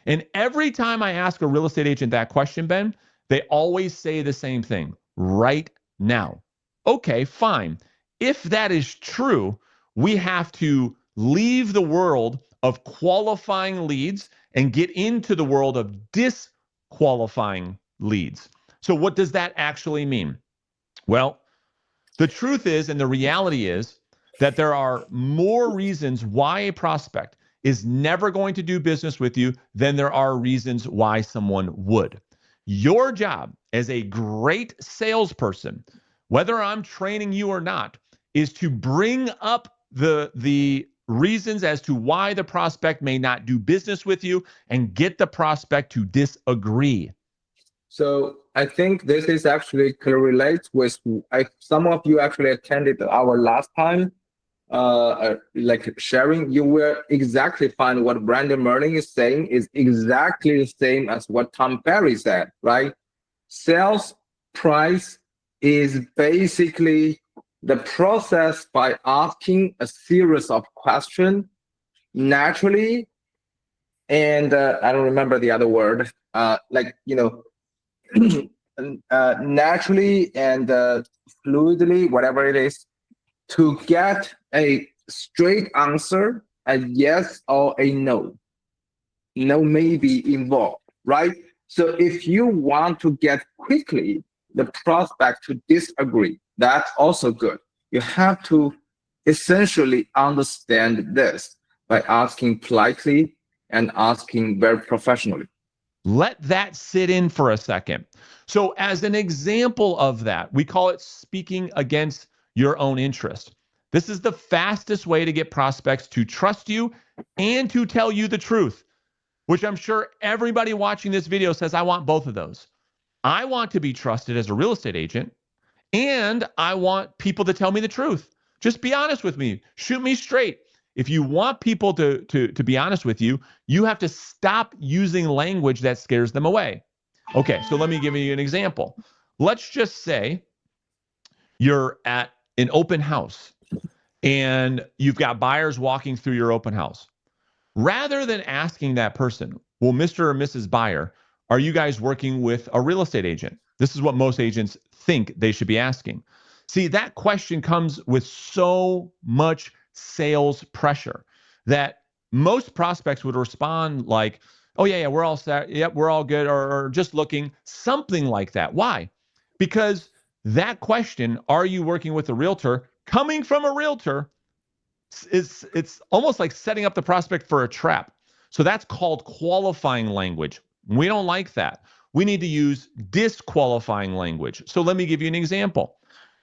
And every time I ask a real estate agent that question, Ben, they always say the same thing: right now. Okay, fine. If that is true, we have to leave the world of qualifying leads and get into the world of disqualifying leads. So what does that actually mean? Well, the truth is, and the reality is, that there are more reasons why a prospect is never going to do business with you than there are reasons why someone would. Your job as a great salesperson, whether I'm training you or not, is to bring up the reasons as to why the prospect may not do business with you and get the prospect to disagree. So I think this is actually correlates with some of you actually attended our last time like sharing. You will exactly find what Brandon Merlin is saying is exactly the same as what Tom Ferry said, right? Sales price is basically the process by asking a series of questions naturally, and I don't remember the other word, like, you know, naturally and fluidly, whatever it is, to get a straight answer, a yes or a no. No may be involved, right? So if you want to get quickly the prospect to disagree, that's also good. You have to essentially understand this by asking politely and asking very professionally. Let that sit in for a second. So, as an example of that, we call it speaking against your own interest. This is the fastest way to get prospects to trust you and to tell you the truth, which I'm sure everybody watching this video says, I want both of those. I want to be trusted as a real estate agent, and I want people to tell me the truth. Just be honest with me. Shoot me straight. If you want people to be honest with you, you have to stop using language that scares them away. Okay, so let me give you an example. Let's just say you're at an open house and you've got buyers walking through your open house. Rather than asking that person, well, Mr. or Mrs. Buyer, are you guys working with a real estate agent? This is what most agents think they should be asking. See, that question comes with so much sales pressure that most prospects would respond like, oh, yeah, we're all set. Yep, we're all good, or just looking, something like that. Why? Because that question, are you working with a realtor, coming from a realtor, it's almost like setting up the prospect for a trap. So that's called qualifying language. We don't like that. We need to use disqualifying language. So let me give you an example.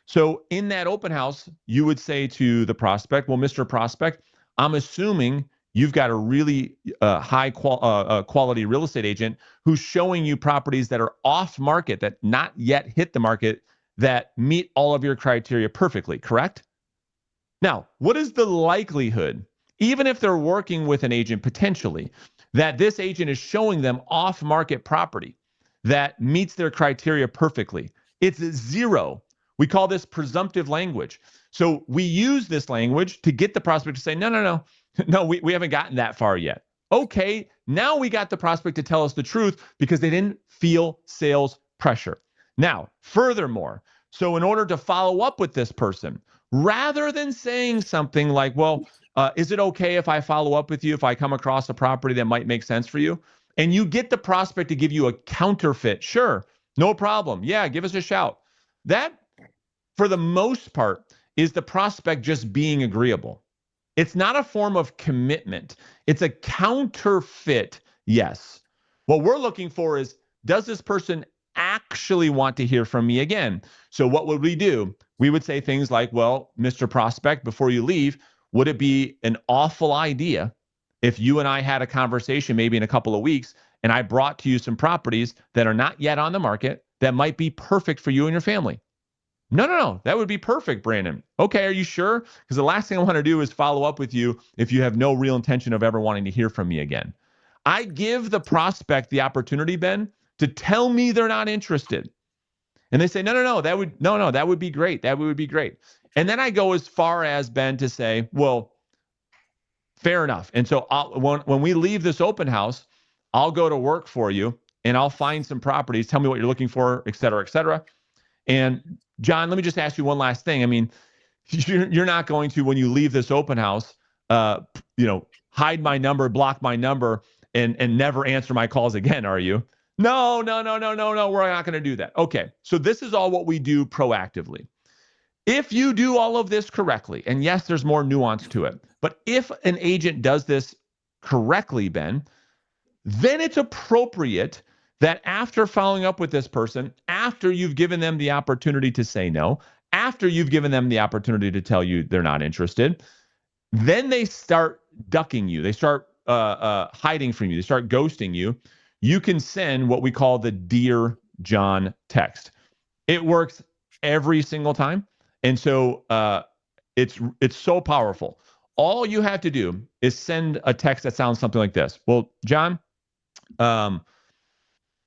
So in that open house, you would say to the prospect, well, Mr. Prospect, I'm assuming you've got a really high quality real estate agent who's showing you properties that are off market, that not yet hit the market, that meet all of your criteria perfectly, correct? Now, what is the likelihood, even if they're working with an agent potentially, that this agent is showing them off-market property that meets their criteria perfectly? It's zero. We call this presumptive language. So we use this language to get the prospect to say, no, we haven't gotten that far yet. Okay, now we got the prospect to tell us the truth because they didn't feel sales pressure. Now, furthermore, so in order to follow up with this person, rather than saying something like, well, is it okay if I follow up with you if I come across a property that might make sense for you? And you get the prospect to give you a counterfeit. Sure, no problem. Yeah, give us a shout. That, for the most part, is the prospect just being agreeable. It's not a form of commitment. It's a counterfeit yes. What we're looking for is, does this person actually want to hear from me again. So what would we do? We would say things like, well, Mr. Prospect, before you leave, would it be an awful idea if you and I had a conversation maybe in a couple of weeks and I brought to you some properties that are not yet on the market that might be perfect for you and your family? No. That would be perfect, Brandon. Okay, are you sure? Because the last thing I want to do is follow up with you if you have no real intention of ever wanting to hear from me again. I give the prospect the opportunity, Ben, to tell me they're not interested. And they say, no, that would be great. That would be great. And then I go as far as, Ben, to say, well, fair enough. And so when we leave this open house, I'll go to work for you and I'll find some properties. Tell me what you're looking for, et cetera, et cetera. And John, let me just ask you one last thing. I mean, you're not going to, when you leave this open house, hide my number, block my number, and never answer my calls again, are you? No. We're not going to do that. Okay. So this is all what we do proactively. If you do all of this correctly, and yes, there's more nuance to it, but if an agent does this correctly, Ben, then it's appropriate that after following up with this person, after you've given them the opportunity to say no, after you've given them the opportunity to tell you they're not interested, then they start ducking you. They start hiding from you. They start ghosting you. You can send what we call the Dear John text. It works every single time. And so it's so powerful. All you have to do is send a text that sounds something like this. Well, John, I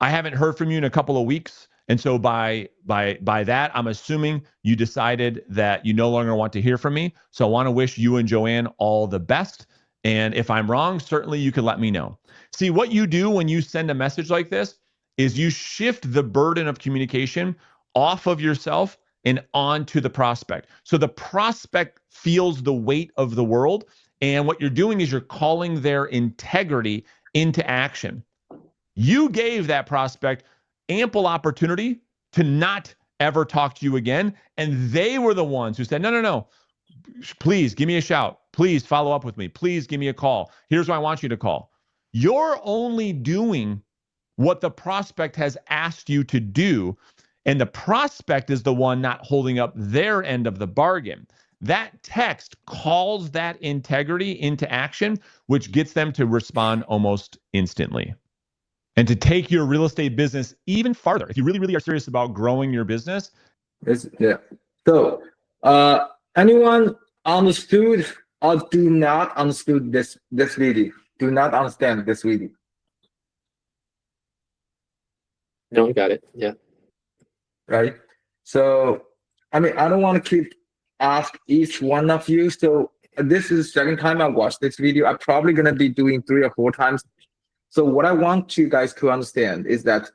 haven't heard from you in a couple of weeks. And so by that, I'm assuming you decided that you no longer want to hear from me. So I want to wish you and Joanne all the best. And if I'm wrong, certainly you can let me know. See, what you do when you send a message like this is you shift the burden of communication off of yourself and onto the prospect. So the prospect feels the weight of the world. And what you're doing is you're calling their integrity into action. You gave that prospect ample opportunity to not ever talk to you again. And they were the ones who said, no, please give me a shout. Please follow up with me. Please give me a call. Here's what I want you to call. You're only doing what the prospect has asked you to do. And the prospect is the one not holding up their end of the bargain. That text calls that integrity into action, which gets them to respond almost instantly. And to take your real estate business even farther, if you really, really are serious about growing your business. So, anyone understood or do not understood this video? Do not understand this video? No, I got it. Yeah. Right. So, I mean, I don't want to ask each one of you. So this is the second time I watched this video. I'm probably going to be doing 3 or 4 times. So what I want you guys to understand is that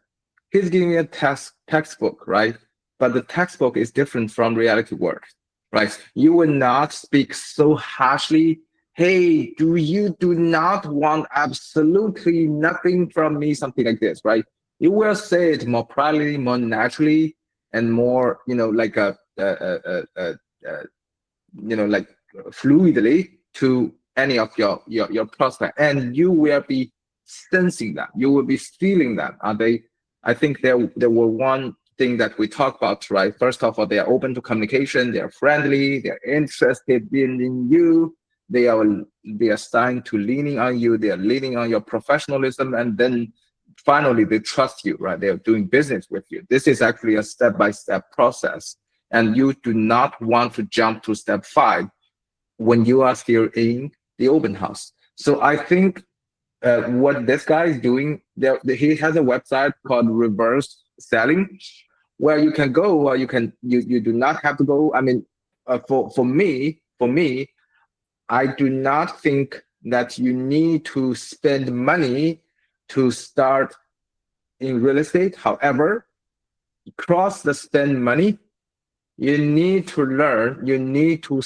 he's giving you a textbook, right? But the textbook is different from reality work, right? You will not speak so harshly. Hey, do not want absolutely nothing from me, something like this, right? You will say it more proudly, more naturally, and more, like like fluidly to any of your prospect, and you will be sensing that. You will be feeling that. I think there were one thing that we talked about, right? First of all, they are open to communication. They are friendly. They are interested in you. They are starting to leaning on you. They are leaning on your professionalism, and then finally they trust you, right? They are doing business with you. This is actually a step-by-step process, and you do not want to jump to step 5 when you are still in the open house. So I think what this guy is doing, he has a website called Reverse Selling, where you can go, or you do not have to go. I mean, for me, I do not think that you need to spend money to start in real estate. However, cross the spend money, you need to learn, you need to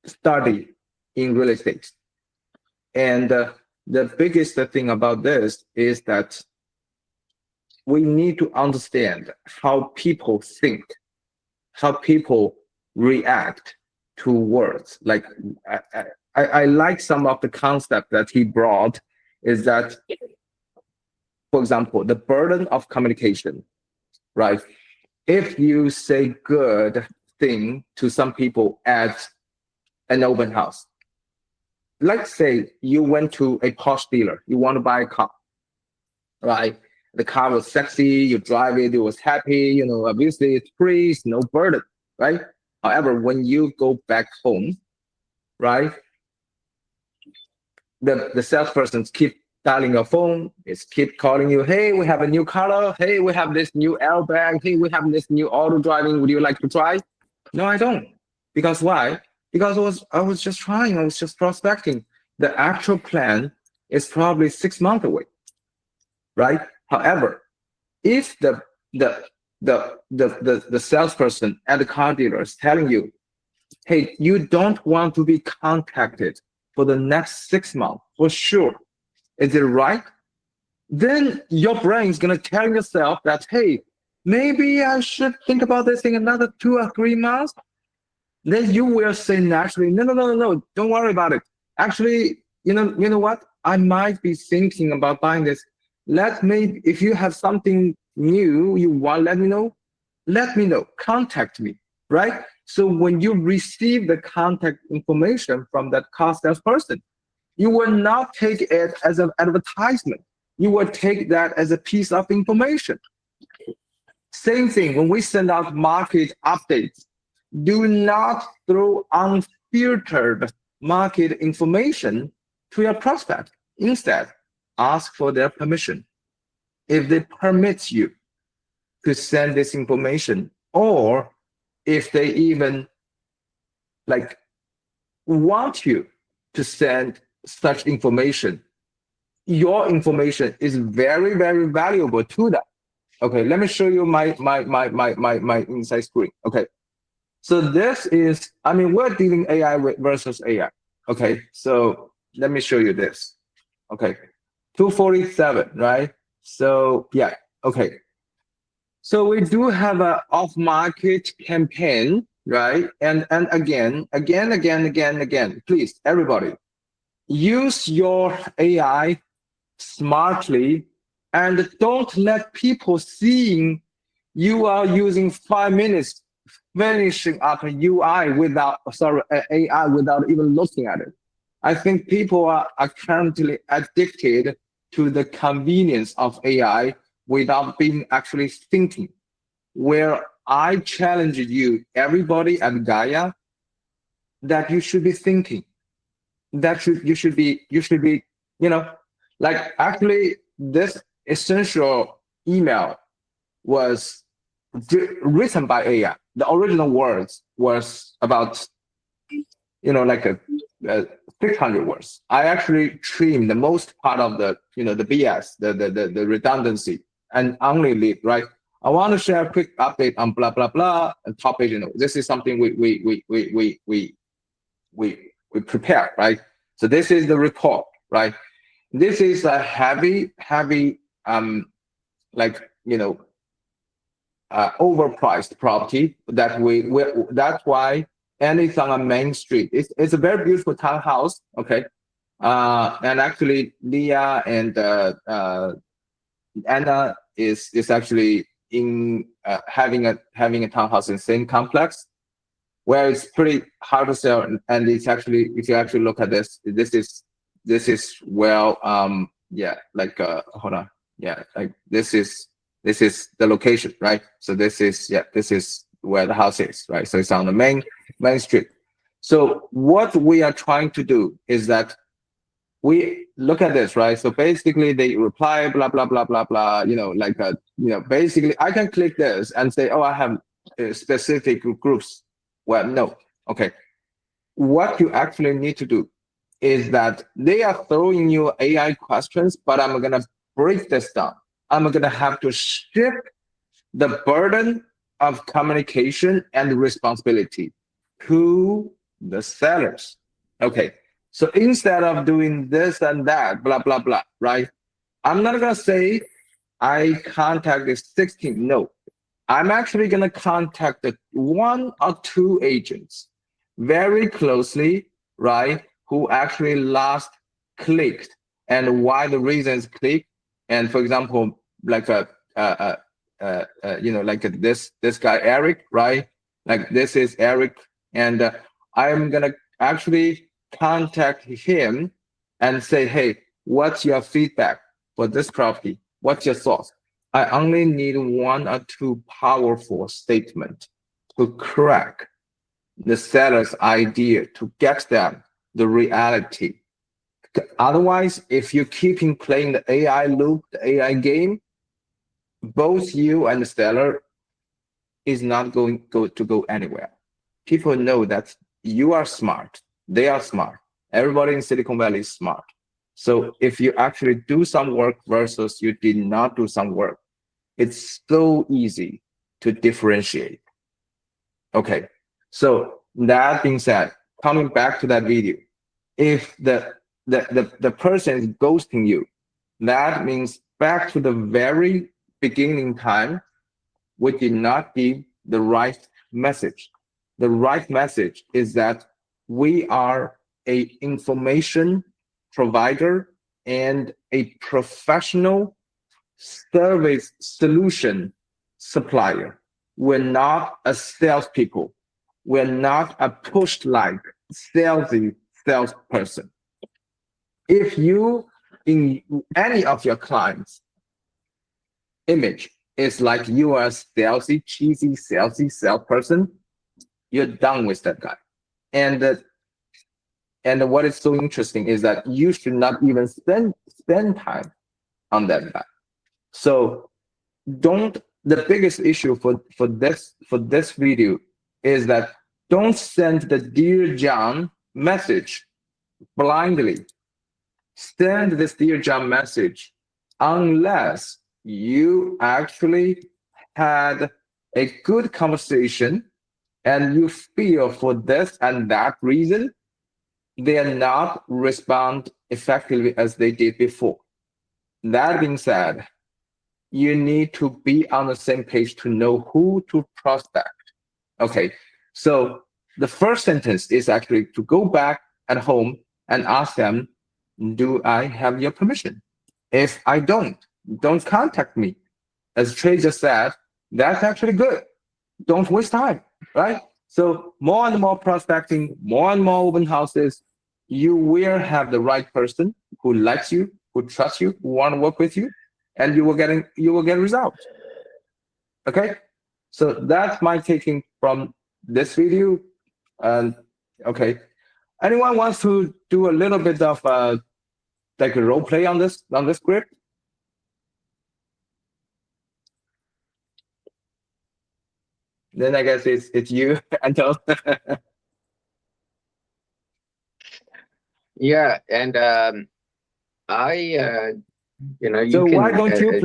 study in real estate. And the biggest thing about this is that we need to understand how people think, how people react to words. Like I like some of the concept that he brought, is that for example, the burden of communication, right? If you say good thing to some people at an open house, let's say you went to a Porsche dealer, you want to buy a car, right? The car was sexy, you drive it, it was happy, obviously it's free, it's no burden, right? However, when you go back home, right, the salesperson keep dialing your phone, it's keep calling you, hey, we have a new color, hey, we have this new airbag, hey, we have this new auto driving, would you like to try? No, I don't. Because why? Because I was just trying, I was just prospecting. The actual plan is probably 6 months away, right? However, if the salesperson at the car dealer is telling you, hey, you don't want to be contacted for the next 6 months, for sure. Is it right? Then your brain is going to tell yourself that, hey, maybe I should think about this in another 2 or 3 months. Then you will say naturally, no, don't worry about it. Actually, you know what? I might be thinking about buying this. If you have something new you want, let me know, contact me, right? So when you receive the contact information from that car salesperson, you will not take it as an advertisement. You will take that as a piece of information. Same thing, when we send out market updates, do not throw unfiltered market information to your prospect. Instead, ask for their permission. If they permit you to send this information, or if they even want you to send such information, your information is very, very valuable to them. Okay, let me show you my inside screen. Okay, so this is, we're dealing AI versus AI. Okay, so let me show you this. Okay, 247, right? So yeah, okay. So we do have an off-market campaign, right? And again, please, everybody, use your AI smartly, and don't let people seeing you are using 5 minutes finishing up a AI without even looking at it. I think people are currently addicted to the convenience of AI without being actually thinking. Where I challenge you, everybody at Gaia, that you should be thinking. You should be, actually this essential email was written by AI. The original words was about, 600 words. I actually trimmed the most part of the, the BS, the redundancy, and only leave, right? I want to share a quick update on blah blah blah and topic. This is something we prepare, right? So this is the report, right? This is a heavy, overpriced property that that's why. And it's on a main street. It's a very beautiful townhouse, okay? And actually, Leah and Anna is actually in having a townhouse in the same complex, where it's pretty hard to sell. And it's actually, if you actually look at this is well, hold on, yeah, like this is the location, right? So this is where the house is, right? So it's on the main street. So what we are trying to do is that we look at this, right? So basically they reply, blah, blah, blah, blah, blah, basically I can click this and say, oh, I have specific groups. Well, no, okay. What you actually need to do is that they are throwing you AI questions, but I'm gonna break this down. I'm gonna have to shift the burden of communication and responsibility to the sellers. Okay, so instead of doing this and that, blah, blah, blah, right? I'm not gonna say I contacted 16, no. I'm actually gonna contact the 1 or 2 agents very closely, right? Who actually last clicked, and why the reasons clicked And for example, like like this guy Eric, right? Like this is Eric, and I'm gonna actually contact him and say, hey, what's your feedback for this property? What's your thoughts? I only need 1 or 2 powerful statements to crack the seller's idea, to get them the reality. Otherwise, if you're keeping playing the AI loop, the AI game, both you and the seller is not going to go anywhere. People know that you are smart, they are smart. Everybody in Silicon Valley is smart. So if you actually do some work versus you did not do some work, it's so easy to differentiate. Okay, so that being said, coming back to that video, if the person is ghosting you, that means back to the very beginning time, we did not give the right message. The right message is that we are a information provider and a professional service solution supplier. We're not a salespeople. We're not a push-like salesy salesperson. If you, in any of your clients' image, is like you are a salesy, cheesy, salesy salesperson, you're done with that guy. And what is so interesting is that you should not even spend time on that guy. So the biggest issue for this video is that don't send the Dear John message blindly. Send this Dear John message unless you actually had a good conversation and you feel for this and that reason, they are not respond effectively as they did before. That being said, you need to be on the same page to know who to prospect. Okay, so the first sentence is actually to go back at home and ask them, do I have your permission? If I don't contact me. As Trey just said, that's actually good. Don't waste time, right? So more and more prospecting, more and more open houses, you will have the right person who likes you, who trusts you, who want to work with you, and you will get results. Okay, so that's my taking from this video. And okay, anyone wants to do a little bit of like a role play on this script? Then I guess it's you, Anton. Yeah, and I you know, you So can why don't you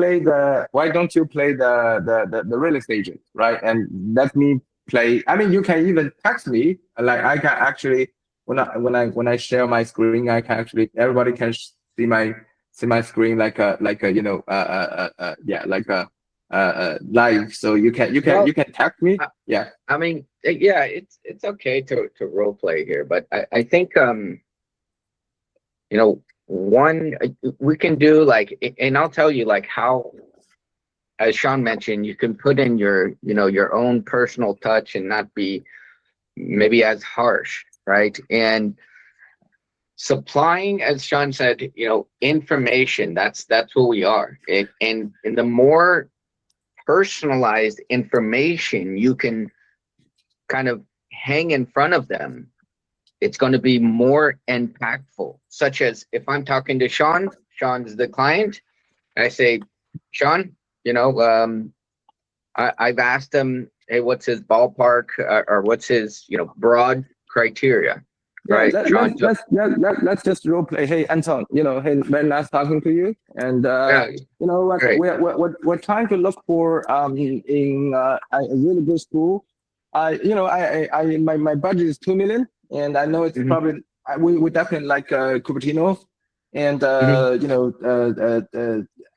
play the real estate agent, right? And let me play. I mean, you can even text me. Like I can actually when I share my screen, I can actually everybody can see my screen like a you know yeah, like a live. So you can text me. Yeah. I mean, yeah, it's okay to role play here, but I think you know, one we can do like, and I'll tell you like how, as Sean mentioned, you can put in your, you know, your own personal touch and not be maybe as harsh, right? And supplying, as Sean said, you know, information, that's what we are. And the more personalized information you can kind of hang in front of them, it's going to be more impactful. Such as if I'm talking to Sean, Sean's the client, I say, Sean, you know, I've asked him, hey, what's his ballpark or what's his, you know, broad criteria, right? Let's just role play. Hey, Anton, you know, hey, very nice talking to you. And you know what, great. we're trying to look for in a really good school. You know, my budget is 2 million, and I know it's probably we definitely like Cupertino, and you know,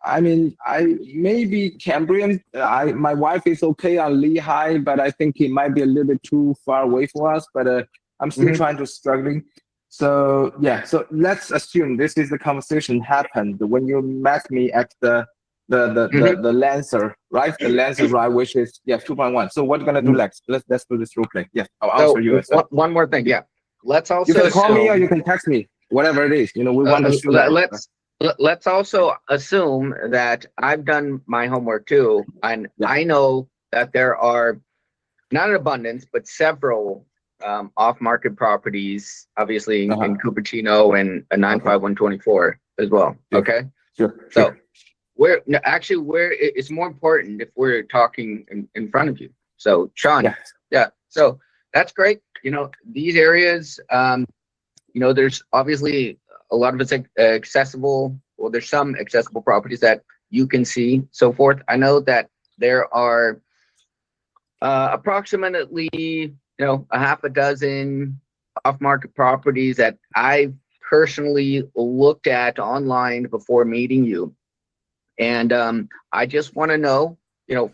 I mean, I maybe Cambrian. My wife is okay on Lehigh, but I think it might be a little bit too far away for us. But I'm still trying to struggling. So yeah, so let's assume this is the conversation happened when you met me at the Lancer, right? The Lancer ride, which is 2.1. So what we're gonna do next? Let's do this role play. Yes, I'll answer you. One more thing, yeah. Let's also You can call me or assume- you can text me, whatever it is. You know, we want to shoot out. let's also assume that I've done my homework too, and I know that there are not an abundance, but several off-market properties, obviously in Cupertino and a 95124 as well. Okay. Sure. So where it's more important if we're talking in front of you. So Sean, so that's great. You know, these areas, you know, there's obviously a lot of it's accessible. Well, there's some accessible properties that you can see, so forth. I know that there are approximately, a half a dozen off-market properties that I've personally looked at online before meeting you. And I just want to know,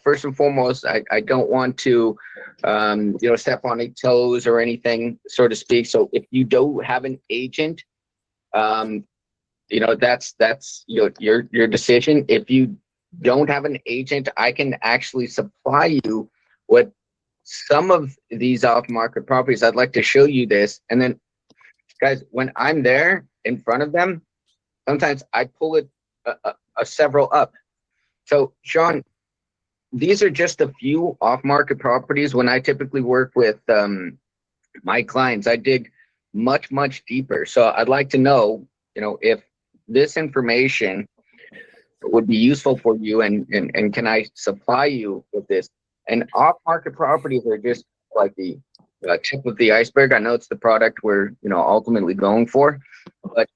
first and foremost, I don't want to, step on any toes or anything, so to speak. So if you don't have an agent, that's your decision. If you don't have an agent, I can actually supply you with some of these off-market properties. I'd like to show you this. And then, guys, when I'm there in front of them, sometimes I pull it several up. So, Sean, these are just a few off-market properties. When I typically work with my clients, I dig much, much deeper. So I'd like to know, if this information would be useful for you, and can I supply you with this? And off-market properties are just like the tip of the iceberg. I know it's the product we're ultimately going for, but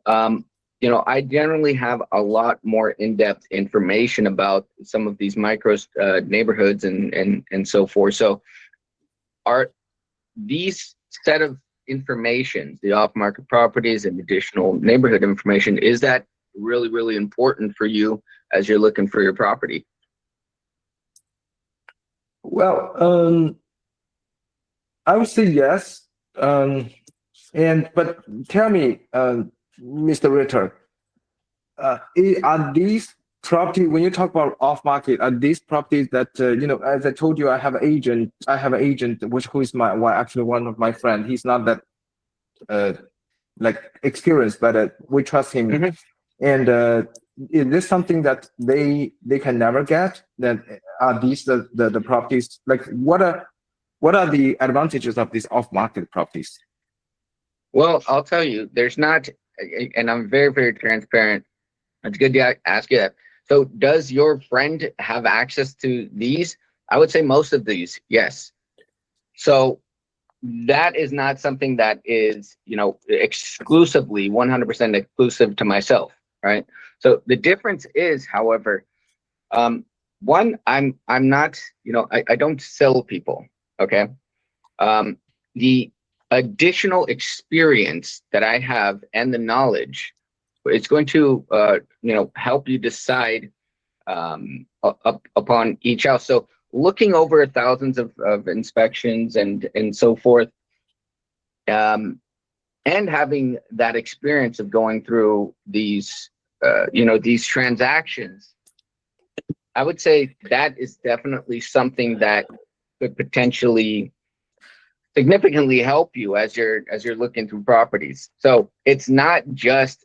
I generally have a lot more in-depth information about some of these micro neighborhoods and so forth. So are these set of information, the off-market properties and additional neighborhood information, is that really, really important for you as you're looking for your property? Well, I would say yes. But tell me, Mr. Ritter, are these property, when you talk about off market, are these properties that as I told you, I have an agent, who is actually one of my friend. He's not that experienced, but we trust him. And is this something that they can never get? That are these the properties? Like what are the advantages of these off market properties? Well, I'll tell you, there's not, and I'm very, very transparent. It's good to ask you that. So does your friend have access to these? I would say most of these, yes. So that is not something that is, exclusively 100% exclusive to myself, right? So the difference is, however, one, I'm not, I don't sell people, okay? The additional experience that I have and the knowledge, it's going to, help you decide upon each house. So looking over thousands of inspections and so forth, and having that experience of going through these, these transactions, I would say that is definitely something that could potentially significantly help you as you're looking through properties. So it's not just,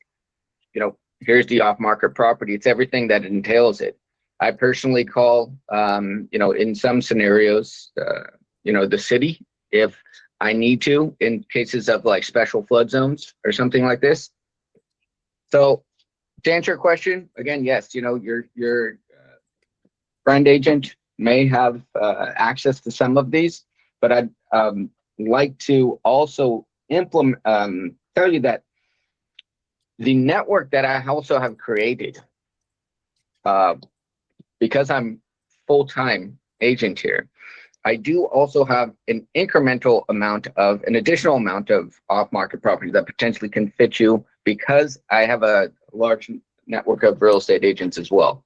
here's the off-market property. It's everything that entails it. I personally call, in some scenarios, the city if I need to, in cases of like special flood zones or something like this. So to answer your question, again, yes, your friend agent may have access to some of these, but I'd like to also tell you that the network that I also have created, because I'm full-time agent here, I do also have an additional amount of off-market property that potentially can fit you, because I have a large network of real estate agents as well.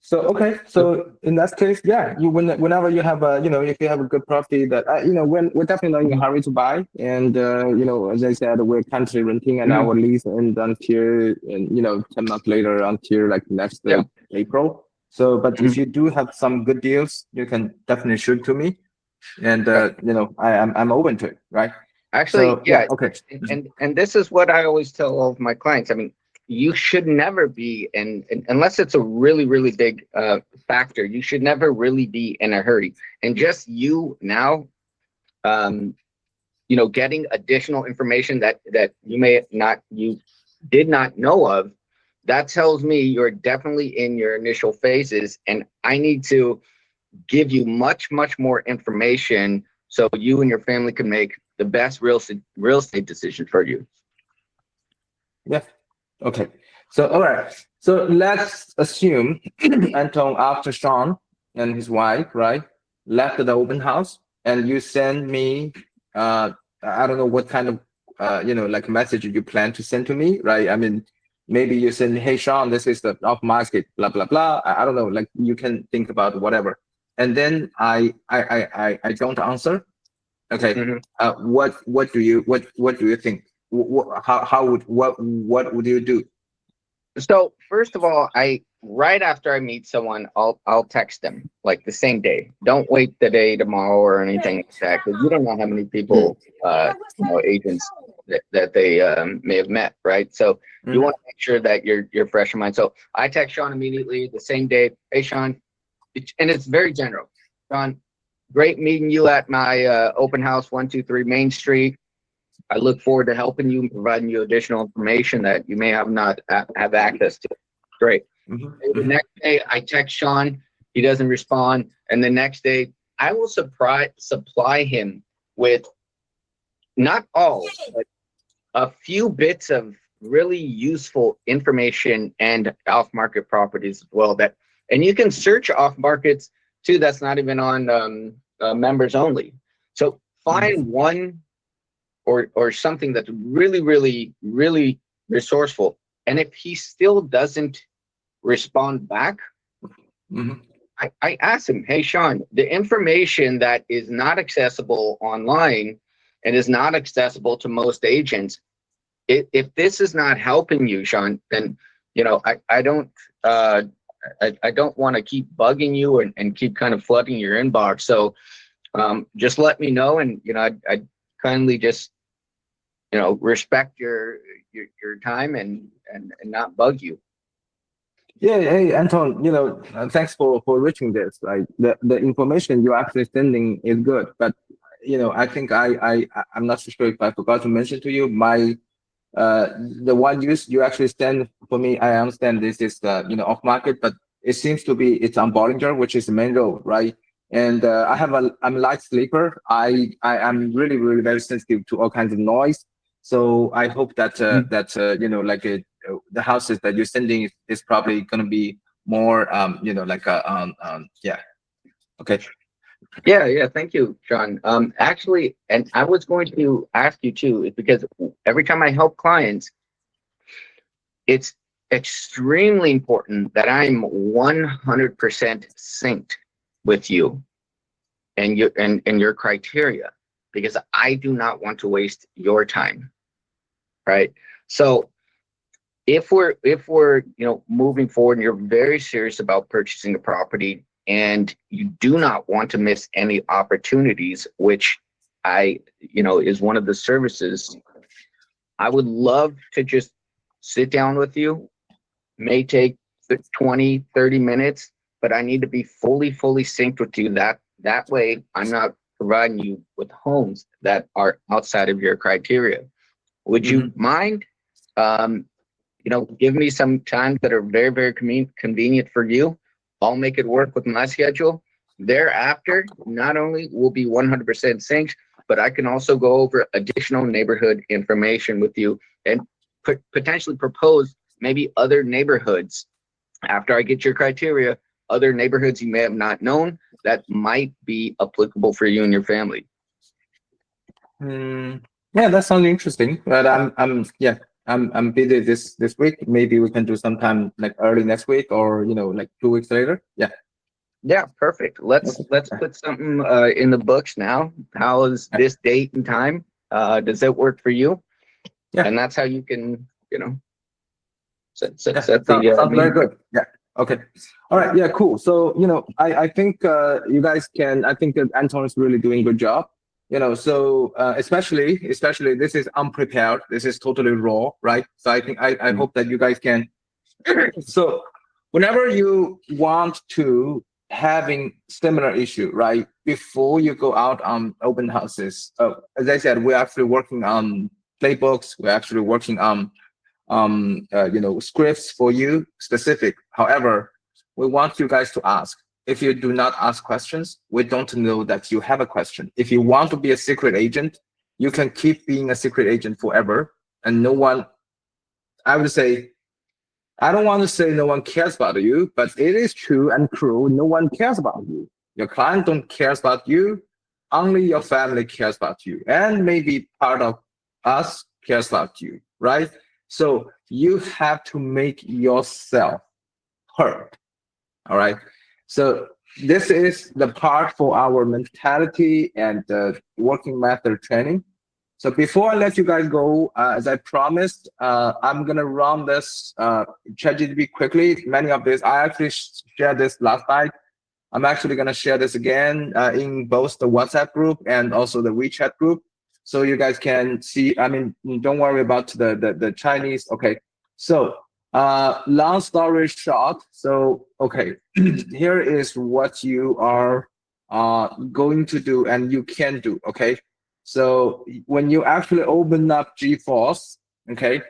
So okay, so in that case, yeah, whenever you have a, if you have a good property that when we're definitely not in a hurry to buy, and as I said, we're currently renting and our lease ends until 10 months later until like next April. So, but if you do have some good deals, you can definitely shoot to me, and I'm open to it, right? Actually, So, yeah, okay. And this is what I always tell all of my clients. I mean, you should never be, and unless it's a really, really big factor, you should never really be in a hurry. And just you now, getting additional information that you did not know of, that tells me you're definitely in your initial phases, and I need to give you much, much more information so you and your family can make the best real estate decision for you. Yeah. Okay. So, all right. So let's assume Anton, after Sean and his wife, right, left the open house, and you send me, I don't know what kind of, like message you plan to send to me, right? I mean, maybe you send, hey, Sean, this is the off market, blah, blah, blah. I don't know, like you can think about whatever. And then I don't answer. Okay. What do you think? What would you do? So first of all, right after I meet someone, I'll text them like the same day. Don't wait the day tomorrow or anything like that, because you don't know how many people, agents that they may have met, right? So you want to make sure that you're fresh in mind. So I text Sean immediately the same day. Hey, Sean, and it's very general. Sean, great meeting you at my open house, 123 Main Street. I look forward to helping you and providing you additional information that you may not have access to. Great. The next day, I text Sean. He doesn't respond. And the next day, I will supply him with not all, but a few bits of really useful information and off-market properties as well. And you can search off markets too. That's not even on members only. So find one or something that's really, really, really resourceful. And if he still doesn't respond back, I ask him, hey, Sean, the information that is not accessible online and is not accessible to most agents, if this is not helping you, Sean, then, I don't want to keep bugging you and keep kind of flooding your inbox. So just let me know. And, I kindly just, respect your time and not bug you. Yeah, hey Anton, thanks for reaching this. Like the information you're actually sending is good, but I think I'm not so sure if I forgot to mention to you my the one you actually send for me. I understand this is off market, but it seems to be it's on Bollinger, which is the main road, right? And I'm a light sleeper. I'm really, really very sensitive to all kinds of noise. So I hope that the houses that you're sending is probably going to be more yeah. Okay. Yeah. Thank you, John. Actually, and I was going to ask you too, is because every time I help clients, it's extremely important that I'm 100% synced with you and your criteria, because I do not want to waste your time. Right. So if we're moving forward and you're very serious about purchasing a property and you do not want to miss any opportunities, which is one of the services, I would love to just sit down with you. May take 20, 30 minutes, but I need to be fully synced with you. That way I'm not providing you with homes that are outside of your criteria. Would you mind, give me some times that are very, very convenient for you? I'll make it work with my schedule. Thereafter, not only will be 100% synced, but I can also go over additional neighborhood information with you and potentially propose maybe other neighborhoods after I get your criteria, other neighborhoods you may have not known that might be applicable for you and your family. Yeah, that sounds interesting. But I'm busy this week. Maybe we can do sometime like early next week, or like 2 weeks later. Yeah. Yeah, perfect. Let's put something in the books now. How is this date and time? Does it work for you? Yeah. And that's how you can, set Yeah, the sounds very meeting. good. Yeah. Okay. All right. Yeah. Cool. So I think you guys can. I think that Anton is really doing a good job. So especially this is unprepared. This is totally raw, right? So I think I hope that you guys can. So whenever you want to having similar issue, right? Before you go out on open houses, as I said, we're actually working on playbooks. We're actually working on scripts for you specific. However, we want you guys to ask. If you do not ask questions, we don't know that you have a question. If you want to be a secret agent, you can keep being a secret agent forever, and no one, I would say, I don't want to say no one cares about you, but it is true and true. No one cares about you. Your client don't care about you. Only your family cares about you, and maybe part of us cares about you, right? So you have to make yourself heard. All right. So this is the part for our mentality and working method training. So before I let you guys go, as I promised, I'm gonna run this ChatGPT quickly. Many of this I actually shared this last night. I'm actually gonna share this again in both the WhatsApp group and also the WeChat group, so you guys can see. I mean, don't worry about the Chinese. Okay, so long story short, so okay, here is what you are going to do and you can do. Okay, so when you actually open up GeForce, okay,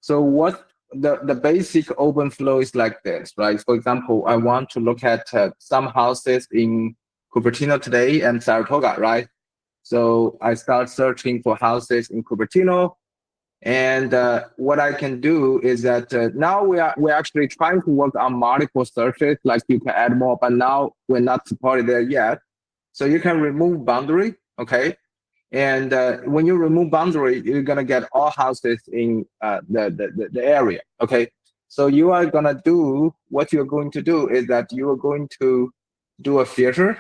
so what the basic open flow is like this, right? For example, I want to look at some houses in Cupertino today and Saratoga, right? So I start searching for houses in Cupertino, and what I can do is that now we're actually trying to work on multiple searches, like you can add more, but now we're not supported there yet. So you can remove boundary, okay? And when you remove boundary, you're gonna get all houses in the area, okay? So you are gonna do, what you're going to do is that you are going to do a filter,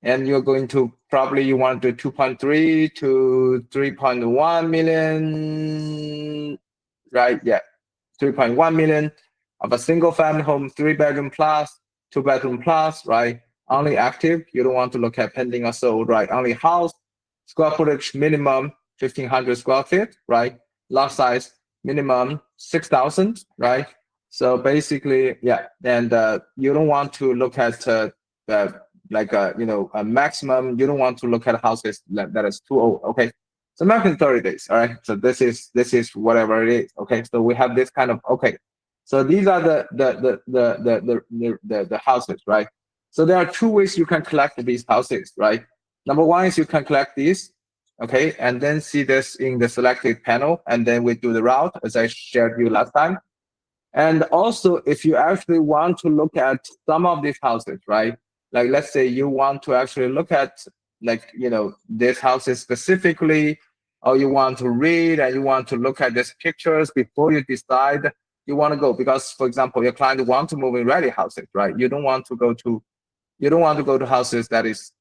and you're going to probably, you want to do 2.3 to 3.1 million, right? Yeah, 3.1 million of a single family home, 3-bedroom plus, 2-bedroom plus, right? Only active, you don't want to look at pending or sold, right? Only house, square footage minimum 1,500 square feet, right? Lot size minimum 6,000, right? So basically, yeah, and you don't want to look at like a maximum. You don't want to look at houses that is too old. Okay, so maximum 30 days. All right, so this is whatever it is. Okay, so we have this kind of, okay. So these are the houses, right? So there are two ways you can collect these houses, right? Number one is you can collect these, okay, and then see this in the selected panel, and then we do the route as I shared you last time. And also, if you actually want to look at some of these houses, right? Like, let's say you want to actually look at, like, this houses specifically, or you want to read and you want to look at these pictures before you decide you want to go. Because, for example, your client wants to move in ready houses, right? You don't want to go to houses that is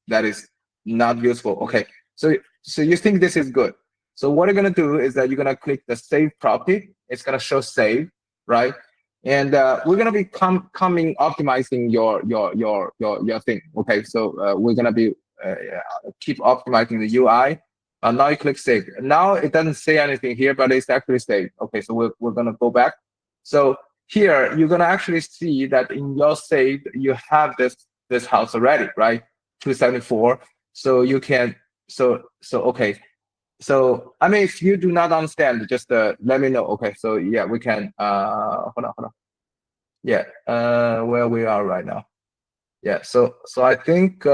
not useful. Okay, so you think this is good. So what you're gonna do is that you're gonna click the save property. It's gonna show save, right? And we're gonna be coming optimizing your thing. Okay, so we're gonna be keep optimizing the UI. Now you click save. Now it doesn't say anything here, but it's actually saved. Okay, so we're gonna go back. So here you're gonna actually see that in your save you have this house already, right? 274. So you can, so okay. So I mean, if you do not understand, just let me know. Okay, so yeah, we can hold on. Yeah, where we are right now. Yeah, so I think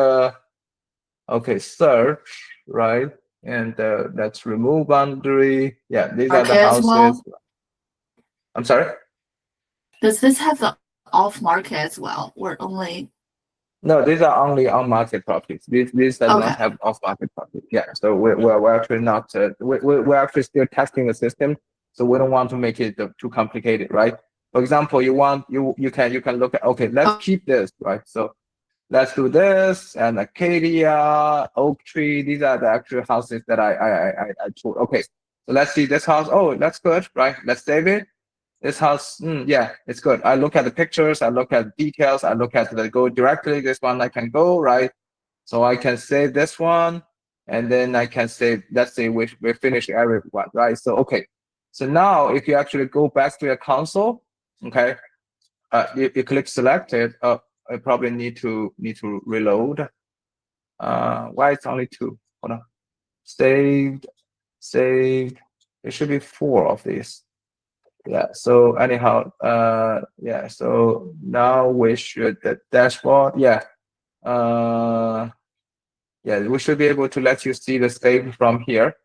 okay, search, right? And let's remove boundary. Yeah, these are the houses. Well? I'm sorry? Does this have the off market as well, or only? No, these are only on market properties. These does not have off market properties. Yeah, so we're actually not we're actually still testing the system. So we don't want to make it too complicated, right? For example, you can look at, okay, let's keep this, right? So let's do this, and Acacia, Oak Tree, these are the actual houses that I told. Okay, so let's see this house. Oh, that's good, right? Let's save it. This house, yeah, it's good. I look at the pictures, I look at details, I look at the go directly. This one I can go, right? So I can save this one, and then I can save, let's say we finished everyone, right? So, okay. So now if you actually go back to your console, okay, you click selected, I probably need to reload. Why it's only 2? Hold on. Saved. It should be 4 of these. Yeah, so anyhow, yeah, so now we should, the dashboard, yeah. Yeah, we should be able to let you see the save from here.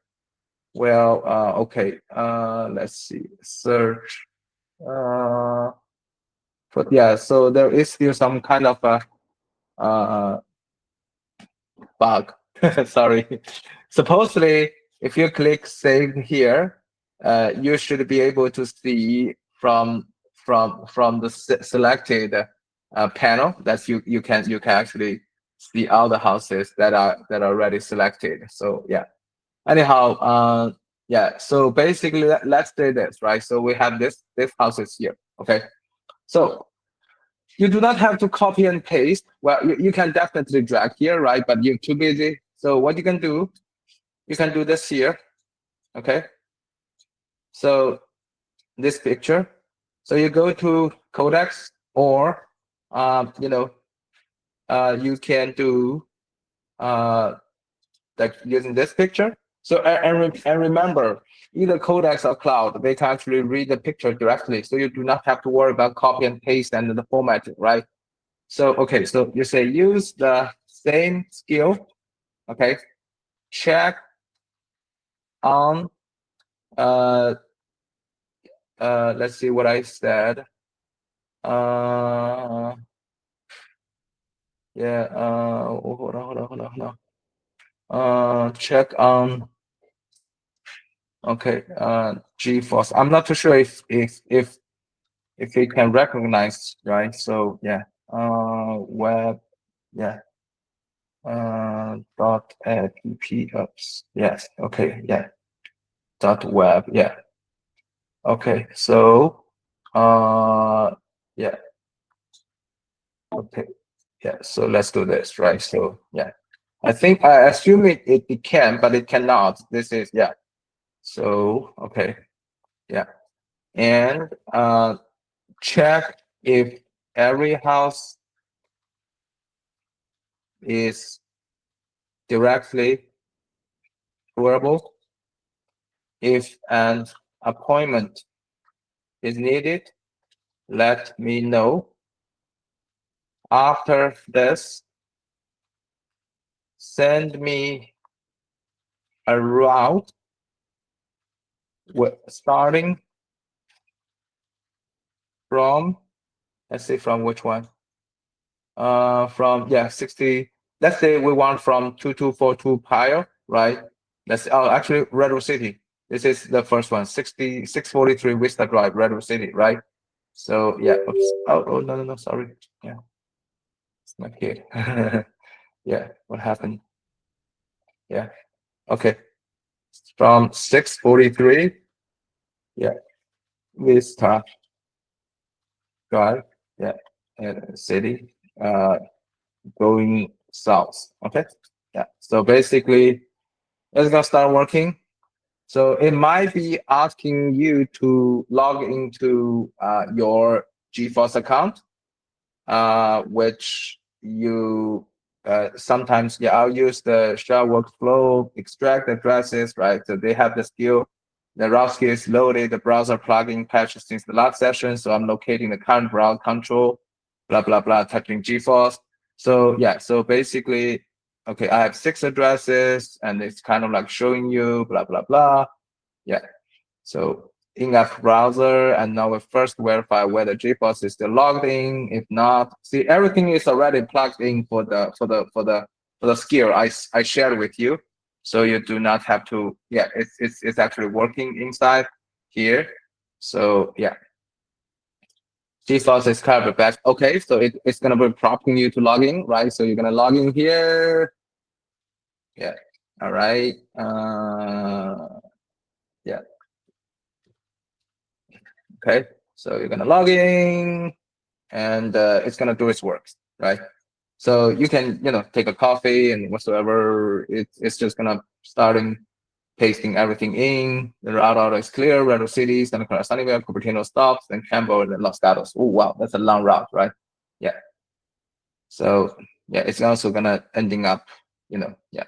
Well, okay, let's see, search. But yeah, so there is still some kind of a bug. Sorry. Supposedly, if you click save here, you should be able to see from the selected panel that you can actually see all the houses that are already selected. So yeah. Anyhow, yeah. So basically, let's do this, right? So we have this houses here. Okay. So you do not have to copy and paste. Well, you can definitely drag here, right? But you're too busy. So what you can do this here, okay? So this picture. So you go to codex, or you can do like using this picture. So and remember, either codex or cloud, they can actually read the picture directly. So you do not have to worry about copy and paste and the formatting, right? So okay, so you say use the same skill, okay? Check on let's see what I said. Yeah, hold on. Check on, okay, GeForce. I'm not too sure if you can recognize, right? So yeah, web, yeah, dot app, yes, okay, yeah, dot web, yeah. Okay, so yeah, okay, yeah, so let's do this, right? So yeah, I assume it can, but it cannot. This is, yeah. So okay, yeah, and check if every house is directly tourable. If an appointment is needed, let me know. After this, send me a route starting from, let's see, from which one? From, yeah, 60. Let's say we want from 2242 Pile, right? Actually, Redwood City. This is the first one, 643 Vista Drive, Redwood City, right? So yeah, oops. Oh, no, sorry. Yeah, it's not here. Yeah, what happened? Yeah, okay. From 643, yeah, Vista Drive, yeah, and city, going south. Okay, yeah. So basically, it's gonna start working. So it might be asking you to log into your GeForce account, which you sometimes, yeah, I'll use the shell workflow, extract addresses, right? So they have the skill, the route skill is loaded, the browser plugin patched since the last session. So I'm locating the current browser control, blah, blah, blah, typing GeForce. So yeah, so basically, okay, I have 6 addresses and it's kind of like showing you blah, blah, blah. Yeah. So in-app browser, and now we first verify whether GeForce is still logged in. If not, see, everything is already plugged in for the skill I shared with you. So you do not have to, yeah, it's actually working inside here. So yeah. Default is covered back. Okay, so it's gonna be prompting you to log in, right? So you're gonna log in here. Yeah. All right. Yeah. Okay. So you're gonna log in, and it's gonna do its work, right? So you can, take a coffee and whatsoever. It's just gonna starting pasting everything in. The route is clear. Red City, Santa Clara, Sunnyvale, Cupertino stops, then Campbell, and then Los Gatos. Oh wow, that's a long route, right? Yeah. So yeah, it's also gonna ending up, yeah.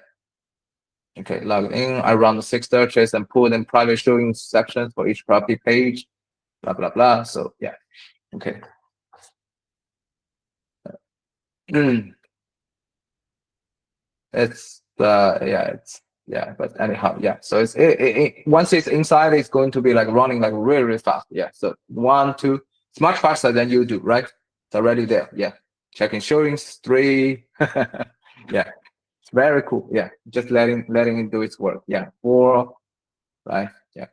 Okay, log in. I run the 6 searches and pull in private showing sections for each property page. Blah blah blah. So yeah. Okay. It's but anyhow, yeah. So it's once it's inside, it's going to be like running like really, really fast. Yeah. So 1, 2, it's much faster than you do, right? It's already there. Yeah. Checking showings 3. Yeah. It's very cool. Yeah. Just letting it do its work. Yeah. 4. Right. Yeah.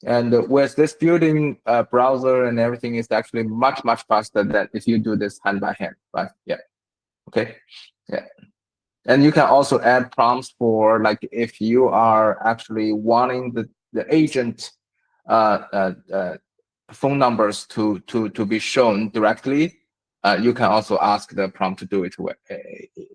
And with this building browser and everything is actually much faster than if you do this hand by hand, right? Yeah. Okay. Yeah. And you can also add prompts for like if you are actually wanting the agent phone numbers to be shown directly. You can also ask the prompt to do it.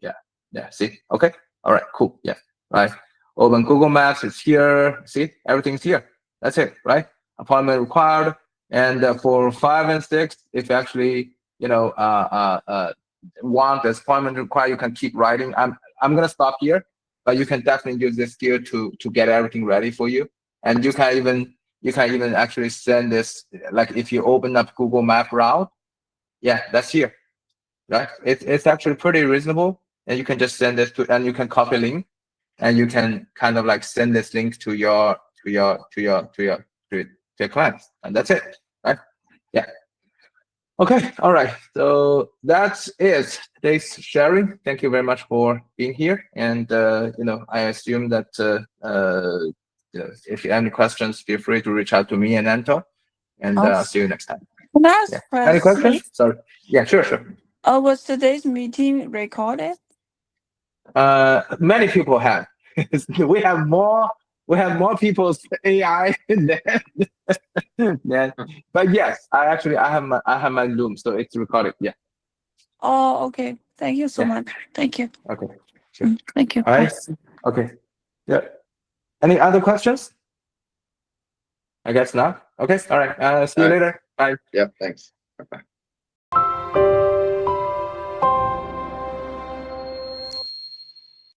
Yeah. See. Okay. All right. Cool. Yeah. Right. Open Google Maps. It's here. See, everything's here. That's it. Right. Appointment required. And for 5 and 6, if you actually want this appointment required, you can keep writing. I'm gonna stop here, but you can definitely use this skill to get everything ready for you. And you can even actually send this, like if you open up Google Map route, yeah, that's here, right? It's actually pretty reasonable, and you can just send this and you can copy link, and you can kind of like send this link to your clients, and that's it, right? Yeah. Okay, all right. So that's it. Today's sharing. Thank you very much for being here. And I assume that if you have any questions, feel free to reach out to me and Anton. And see you next time. Last Yeah. Any questions? Sorry. Yeah, sure. Was today's meeting recorded? Many people have. We have more people's AI than. Yeah, but yes, I have my Loom, so it's recorded. Yeah. Oh, okay. Thank you so Yeah. much. Thank you. Okay. Sure. Thank you. All right. Okay. Yeah. Any other questions? I guess not. Okay. All right. See you later. Bye. Yep. Thanks. Bye-bye.